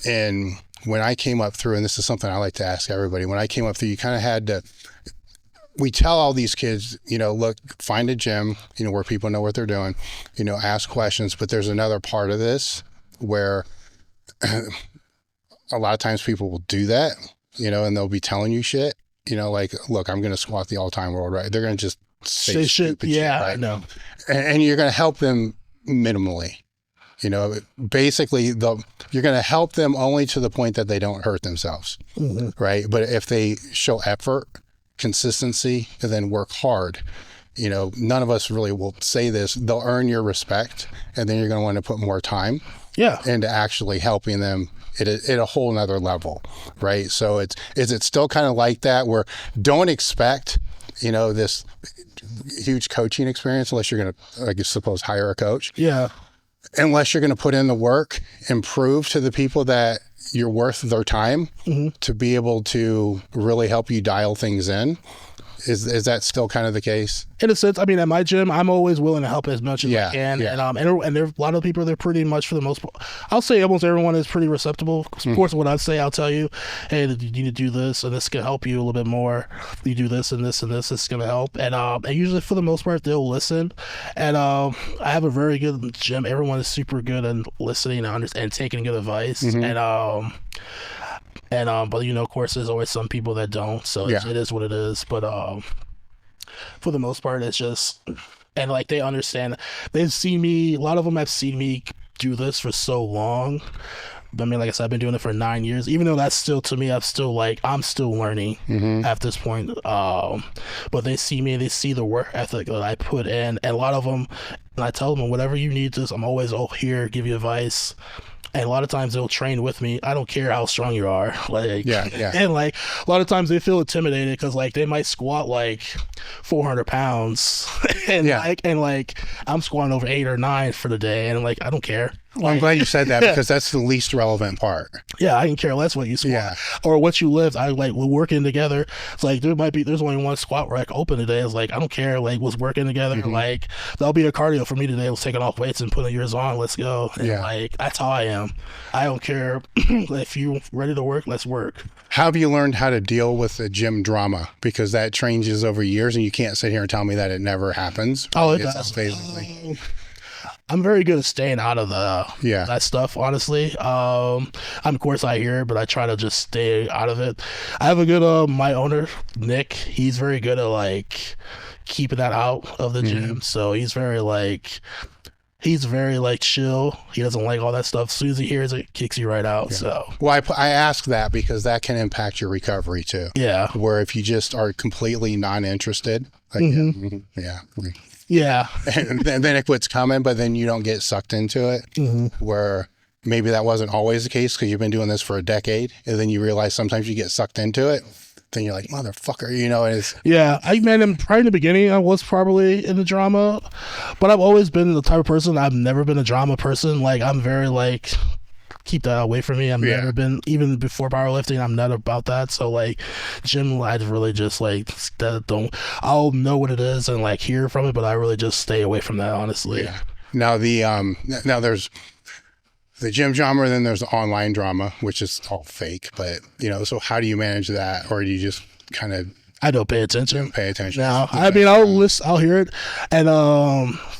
And when I came up through, and this is something I like to ask everybody, when I came up through, you kind of had to, we tell all these kids, look, find a gym, where people know what they're doing, ask questions. But there's another part of this where a lot of times people will do that, and they'll be telling you shit, like, look, I'm going to squat the all-time world, right? They're going to just say stupid shit, right? I know. And you're going to help them minimally. Basically, you're going to help them only to the point that they don't hurt themselves, right? But if they show effort, consistency, and then work hard, none of us really will say this, they'll earn your respect, and then you're going to want to put more time into actually helping them at a whole nother level, right? So is it still kind of like that, where don't expect this huge coaching experience unless you're going to, I suppose, hire a coach, unless you're going to put in the work and prove to the people that you're worth their time to be able to really help you dial things in. Is that still kind of the case? In a sense, I mean, at my gym, I'm always willing to help as much as I can. Yeah. And there are a lot of people, they're pretty much, for the most part, I'll say almost everyone is pretty receptible. Of course, what I say, I'll tell you, hey, you need to do this, and this can help you a little bit more. You do this and this and this, it's going to help. And usually, for the most part, they'll listen. And I have a very good gym. Everyone is super good at listening and taking good advice. But of course, there's always some people that don't, so it is what it is. But for the most part, it's just, and like, they understand. They've seen me, a lot of them have seen me do this for so long. I mean, like I said, I've been doing it for 9 years. Even though that's still, to me, I'm still learning at this point. But they see me, they see the work ethic that I put in, and a lot of them, and I tell them, whatever you need, I'm always here, give you advice. And a lot of times they'll train with me. I don't care how strong you are. And like, a lot of times they feel intimidated because like they might squat like 400 pounds and I'm squatting over 8 or 9 for the day. And like, I don't care. Well, I'm glad you said that because that's the least relevant part. Yeah, I can care less what you squat or what you lift. We're working together. It's like there's only one squat rack open today. It's like, I don't care. Like, what's working together? Like, that'll be a cardio for me today. Was taking off weights and putting yours on. Let's go. And like, that's how I am. I don't care. If you're ready to work, let's work. How have you learned how to deal with the gym drama? Because that changes over years, and you can't sit here and tell me that it never happens. Oh, it does. Basically. I'm very good at staying out of that stuff, honestly. Of course I hear it, but I try to just stay out of it. I have a good my owner, Nick. He's very good at like keeping that out of the gym. So he's very chill. He doesn't like all that stuff. As soon as he hears it, kicks you right out. So well, I ask that because that can impact your recovery too. Yeah. Where if you just are completely non-interested, and then it quits coming, but then you don't get sucked into it. Where maybe that wasn't always the case because you've been doing this for a decade, and then you realize sometimes you get sucked into it. Then you're like, motherfucker, and it's... Yeah, I mean, probably in the beginning, I was probably in the drama, but I've always been the type of person, I've never been a drama person. Like, I'm very, like, keep that away from me. I've never been, even before powerlifting, I'm not about that. So, like, gym, I really just, like, I'll know what it is and, like, hear from it, but I really just stay away from that, honestly. Yeah. Now, now there's the gym drama, and then there's the online drama, which is all fake. But, so how do you manage that? Or do you just kind of... I don't pay attention. No, Okay. I mean, I'll hear it. And,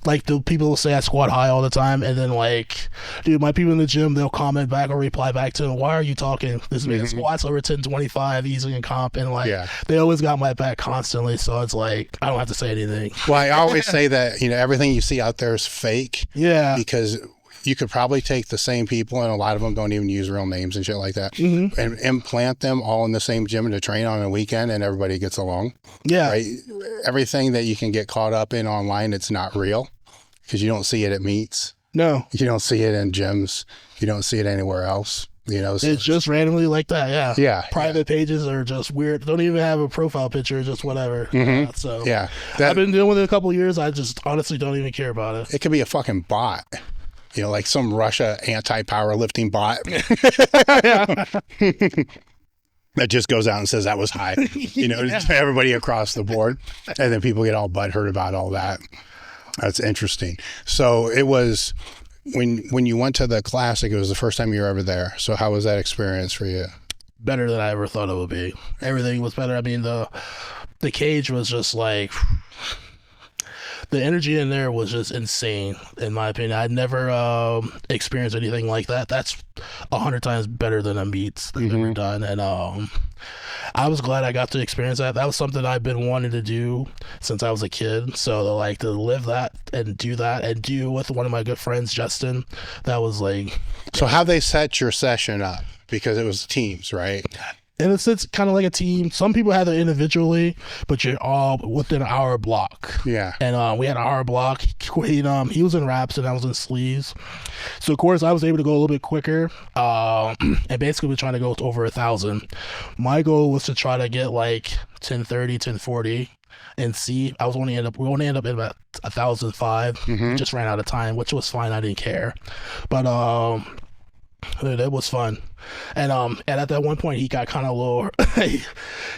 like, the people will say I squat high all the time. And then, like, dude, my people in the gym, they'll comment back or reply back to them, why are you talking? This man squats over 1025 easily in comp. And, like, they always got my back constantly. So it's like, I don't have to say anything. Well, I always say that, everything you see out there is fake. Yeah. Because you could probably take the same people, and a lot of them don't even use real names and shit like that, and implant them all in the same gym to train on a weekend, and everybody gets along. Yeah. Right? Everything that you can get caught up in online, it's not real because you don't see it at meets. No. You don't see it in gyms. You don't see it anywhere else. So it's just randomly like that. Yeah. Yeah. Private pages are just weird. Don't even have a profile picture, just whatever. So yeah, I've been dealing with it a couple of years. I just honestly don't even care about it. It could be a fucking bot. Like some Russia anti-powerlifting bot that just goes out and says that was high, to everybody across the board. And then people get all butthurt about all that. That's interesting. So it was when you went to the Classic, it was the first time you were ever there. So how was that experience for you? Better than I ever thought it would be. Everything was better. I mean, the cage was just like... The energy in there was just insane, in my opinion. I'd never experienced anything like that. That's 100 times better than a meets that I've ever done. And I was glad I got to experience that. That was something I've been wanting to do since I was a kid. So to live that and do with one of my good friends, Justin, that was like... So how they set your session up? Because it was teams, right? And it's kind of like a team. Some people have it individually, but you're all within an hour block. Yeah. And we had an hour block. He was in wraps and I was in sleeves. So, of course, I was able to go a little bit quicker. And basically, we're trying to go over 1,000. My goal was to try to get like 1030, 1040. And see, we only end up at about 1,005. Just ran out of time, which was fine. I didn't care. But it was fun. And at that one point he got kind of low.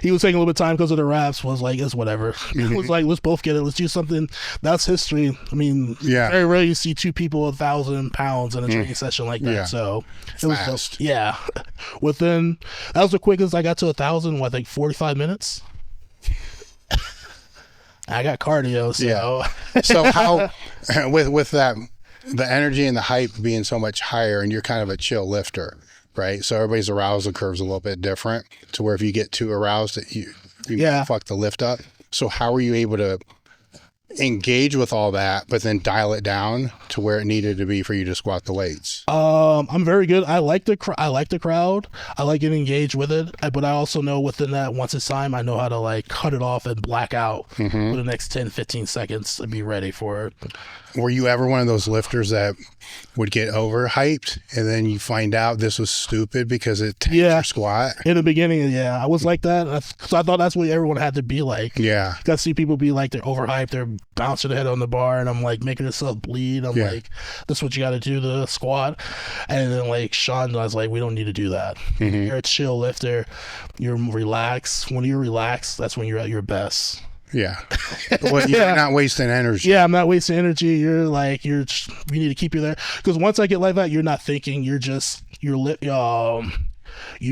He was taking a little bit of time because of the wraps. Was like, it's whatever. It was like, let's both get it, let's do something. That's history. I mean, very rare you see two people 1,000 pounds in a training session like that. So it was just, that was the quickest I got to 1,000. I think 45 minutes. I got cardio, so So how with that, the energy and the hype being so much higher, and you're kind of a chill lifter, right? So everybody's arousal curve's a little bit different, to where if you get too aroused, you fuck the lift up. So how were you able to engage with all that, but then dial it down to where it needed to be for you to squat the weights? I'm very good. I like the crowd. I like getting engaged with it, but I also know within that, once it's time, I know how to like cut it off and black out for the next 10-15 seconds and be ready for it. Were you ever one of those lifters that would get overhyped and then you find out this was stupid because it takes your squat? In the beginning, I was like that. So I thought that's what everyone had to be like. Yeah. I see people be like, they're overhyped, they're bouncing their head on the bar, and I'm like, making yourself bleed. I'm like, this is what you got to do to squat. And then like Sean was like, we don't need to do that. You're a chill lifter. You're relaxed. When you're relaxed, that's when you're at your best. Yeah. Well, you're not wasting energy. Yeah, I'm not wasting energy. You're like, we need to keep you there. Because once I get like that, you're not thinking. You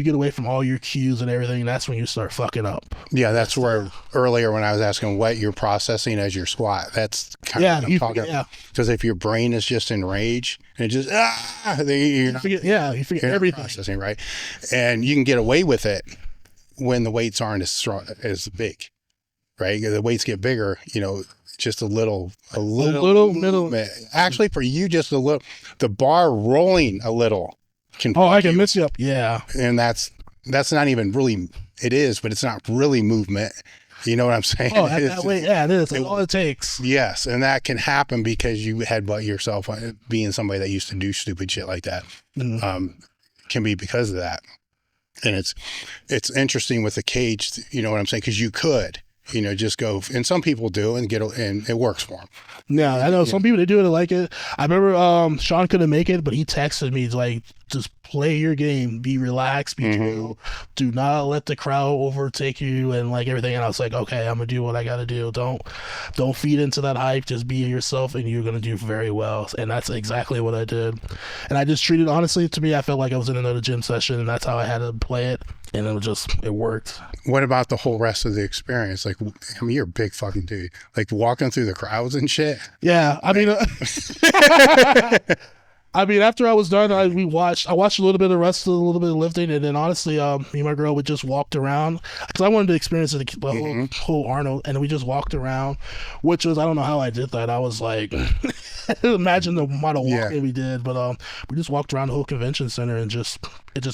get away from all your cues and everything. And that's when you start fucking up. Yeah, that's where earlier when I was asking what you're processing as your squat, that's kind of what I'm talking about. Because if your brain is just in rage and it just, you forget everything. Processing, right? And you can get away with it when the weights aren't as strong, as big. Right, the weights get bigger. Just a little movement. Actually, for you, just a little. The bar rolling a little can. I can mess you up. Yeah, and that's not even really. It is, but it's not really movement. You know what I'm saying? Oh, that way, yeah, it is. That's all it takes. Yes, and that can happen because you headbutt yourself being somebody that used to do stupid shit like that. Can be because of that. And it's interesting with the cage, you know what I'm saying? Because you could, just go, and some people do and it works for them. Yeah, I know some people, they do it, they like it. I remember Sean couldn't make it, but he texted me like, just play your game, be relaxed, be chill, do not let the crowd overtake you and like everything. And I was like, okay, I'm gonna do what I gotta do. Don't feed into that hype. Just be yourself, and you're gonna do very well. And that's exactly what I did. And I just treated, honestly, to me, I felt like I was in another gym session, and that's how I had to play it. And it worked. What about the whole rest of the experience? Like, I mean, you're a big fucking dude. Like walking through the crowds and shit. Yeah, I mean, after I was done, I watched a little bit of wrestling, a little bit of lifting, and then honestly, me and my girl would just walked around because I wanted to experience the whole Arnold, and we just walked around, which was, I don't know how I did that. I was like, imagine the amount of walking we did, but we just walked around the whole convention center and just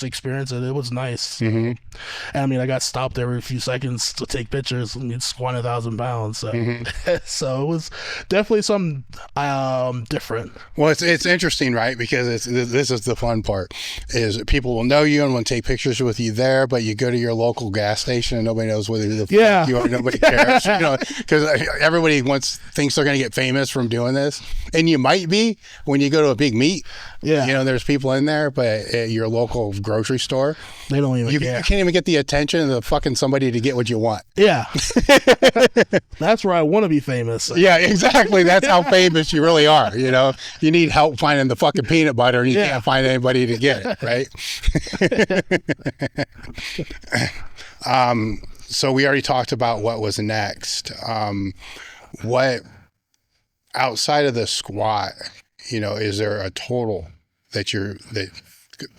experienced it. It was nice. And I mean, I got stopped every few seconds to take pictures. I mean, squatting 1,000 pounds, so so it was definitely something different. Well, it's interesting, right? Because this is the fun part, is people will know you and want to take pictures with you there, but you go to your local gas station and nobody knows whether the fuck you are. Nobody cares, because everybody thinks they're going to get famous from doing this, and you might be when you go to a big meet. There's people in there, but at your local grocery store, they don't even care. You can't even get the attention of the fucking somebody to get what you want. Yeah. That's where I want to be famous. Yeah, exactly. That's how famous you really are. You need help finding the fucking peanut butter, and you can't find anybody to get it, right? So we already talked about what was next. What outside of the squat, is there a total that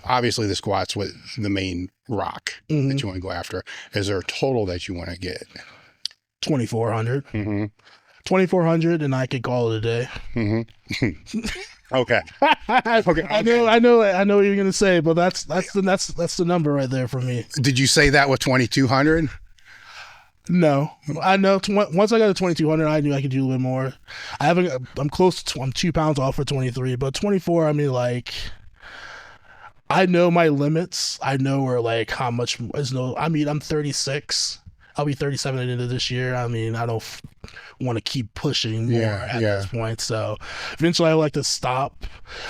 obviously the squat's what the main rock that you want to go after. Is there a total that you want to get? 2,400. 2,400, and I could call it a day. Okay. Okay. I know what you're gonna say, but that's the number right there for me. Did you say that with 2,200? No, I know. Once I got to 2,200, I knew I could do a little bit more. I'm close to. I'm 2 pounds off for 23, but 24. I mean, like, I know my limits. I know where, like, how much is no. I mean, I'm 36. I'll be 37 at the end of this year. I mean, I don't want to keep pushing more at this point. So eventually I like to stop.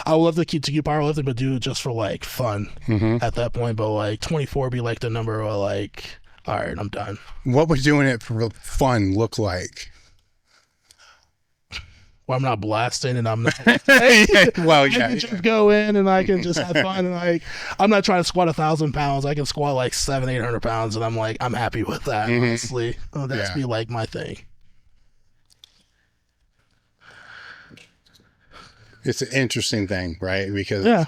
I would love to keep powerlifting, but do it just for like fun at that point. But like 24 be like the number where like, all right, I'm done. What would doing it for fun look like? Well, I'm not blasting, and I'm not. Well, I can just go in and I can just have fun, and like I'm not trying to squat 1,000 pounds. I can squat like 700-800 pounds, and I'm like I'm happy with that. Honestly, that's be like my thing. It's an interesting thing, right? Because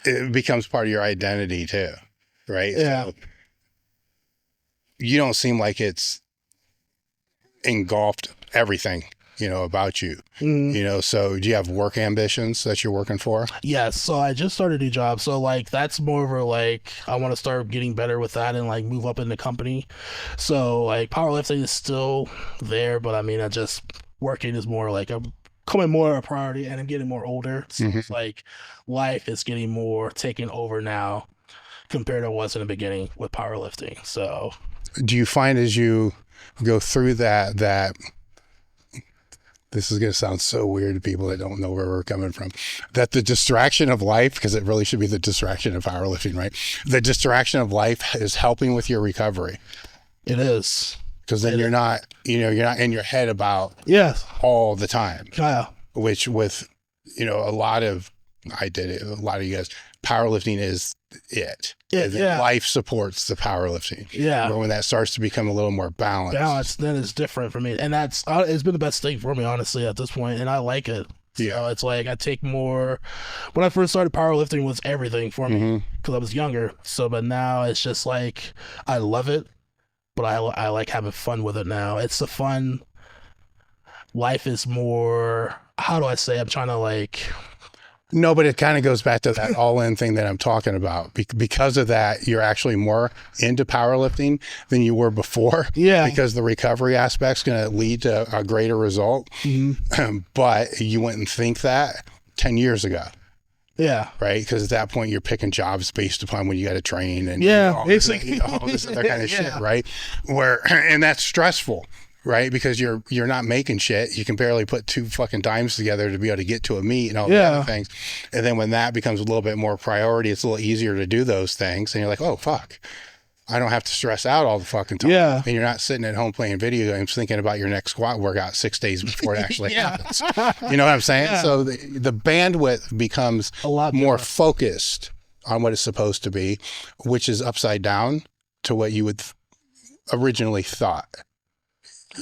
it becomes part of your identity too, right? Yeah. So you don't seem like it's engulfed everything, about you, so do you have work ambitions that you're working for? Yes. So I just started a new job. So like, that's more of a, like, I want to start getting better with that and like move up in the company. So like powerlifting is still there, but I mean, working is more like becoming more a priority, and I'm getting more older. So it's like life is getting more taken over now compared to what was in the beginning with powerlifting. So do you find as you go through that this is going to sound so weird to people that don't know where we're coming from, that the distraction of life, because it really should be the distraction of powerlifting, right? The distraction of life is helping with your recovery. It is. Because then you're not in your head about all the time. Yeah. Which with, a lot of you guys, powerlifting is it. Life supports the powerlifting. Yeah. But when that starts to become a little more balanced. Then it's different for me. And that's, it's been the best thing for me, honestly, at this point. And I like it. So it's like I take more. When I first started, powerlifting was everything for me because I was younger. So, but now it's just like, I love it, but I like having fun with it now. It's the fun. Life is more, how do I say? I'm trying to like, No, but it kind of goes back to that all-in thing that I'm talking about. Because of that, you're actually more into powerlifting than you were before. Yeah. Because the recovery aspect's going to lead to a greater result. But you wouldn't think that 10 years ago. Yeah. Right? Because at that point, you're picking jobs based upon when you got to train and all basically this other kind of shit, right? And that's stressful. Right, because you're not making shit. You can barely put 2 fucking dimes together to be able to get to a meet and all the other things. And then when that becomes a little bit more priority, it's a little easier to do those things. And you're like, oh fuck, I don't have to stress out all the fucking time. Yeah. And you're not sitting at home playing video games thinking about your next squat workout 6 days before it actually happens. You know what I'm saying? Yeah. So the bandwidth becomes a lot more focused on what it's supposed to be, which is upside down to what you would originally thought.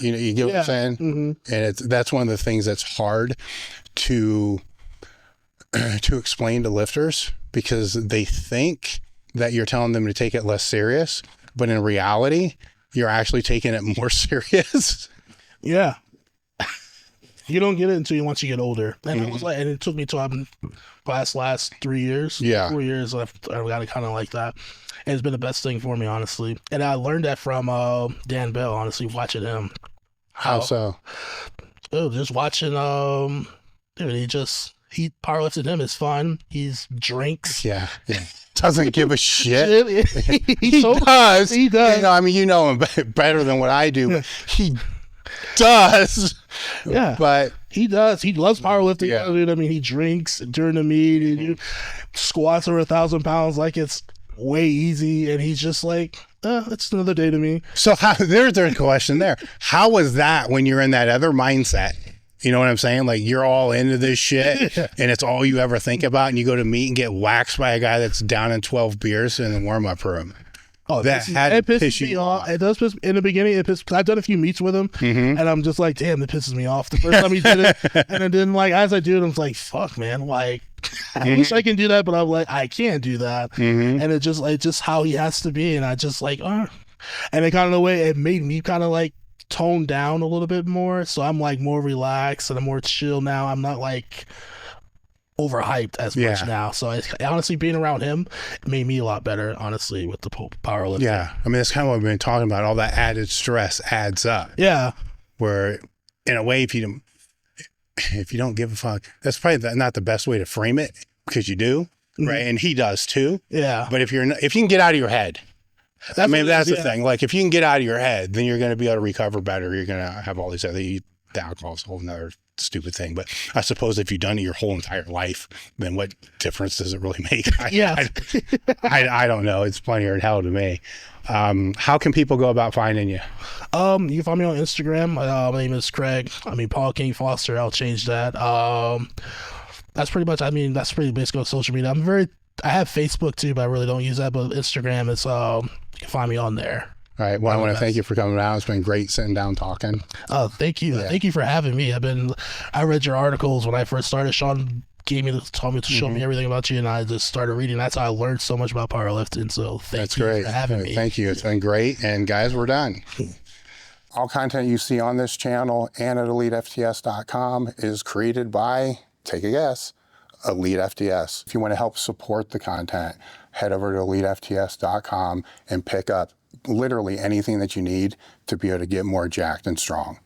You know, you get what I'm saying? And that's one of the things that's hard to explain to lifters, because they think that you're telling them to take it less serious, but in reality, you're actually taking it more serious. Yeah. You don't get it until once you get older. And it was like, and it took me till last 3 years. Yeah. 4 years, I got it kind of like that. And it's been the best thing for me, honestly. And I learned that from Dan Bell, honestly, watching him. How so? Oh, just watching, dude, he powerlifting him is fun. He's drinks. Yeah. Doesn't give a shit. He does. You know, I mean, you know him better than what I do. He does. Yeah. But he does. He loves powerlifting. Yeah. I mean, he drinks during the meet. And he squats over 1,000 pounds like it's way easy. And he's just like, it's another day to me. So there's a question there. How was that when you're in that other mindset? You know what I'm saying? Like, you're all into this shit and it's all you ever think about, and you go to meet and get waxed by a guy that's down in 12 beers in the warm-up room. Oh, that had to piss you off. It does piss in the beginning. It pisses, 'cause I've done a few meets with him, and I'm just like, damn, it pisses me off the first time he did it. And then, like, as I do it, I'm like, fuck, man, like, I wish I can do that, but I'm like, I can't do that. And it's just how he has to be, and I just like, and it kind of the way it made me kind of like tone down a little bit more, so I'm like more relaxed and I'm more chill now. I'm not like overhyped as much now. So honestly, being around him made me a lot better, honestly, with the powerlifting. Yeah, I mean, that's kind of what we've been talking about. All that added stress adds up. Yeah, where in a way, if you don't give a fuck, that's probably not the best way to frame it, because you do, right? And he does too. Yeah. But if you can get out of your head. That's the thing. Like, if you can get out of your head, then you're going to be able to recover better. You're going to have all these other, the alcohol's a whole nother stupid thing. But I suppose if you've done it your whole entire life, then what difference does it really make? I don't know. It's plenty of hell to me. How can people go about finding you? You can find me on Instagram. My name is Craig. Paul King Foster. I'll change that. That's pretty much, that's pretty basic on social media. I have Facebook too, but I really don't use that. But Instagram is, you can find me on there. All right. Well, I want to thank you for coming out. It's been great sitting down talking. Oh, thank you. Yeah. Thank you for having me. I read your articles when I first started. Sean told me to show me everything about you, and I just started reading. That's how I learned so much about powerlifting. So thank you for having me. Thank you. It's been great. And guys, we're done. All content you see on this channel and at elitefts.com is created by, take a guess, Elite FTS. If you want to help support the content, head over to elitefts.com and pick up literally anything that you need to be able to get more jacked and strong.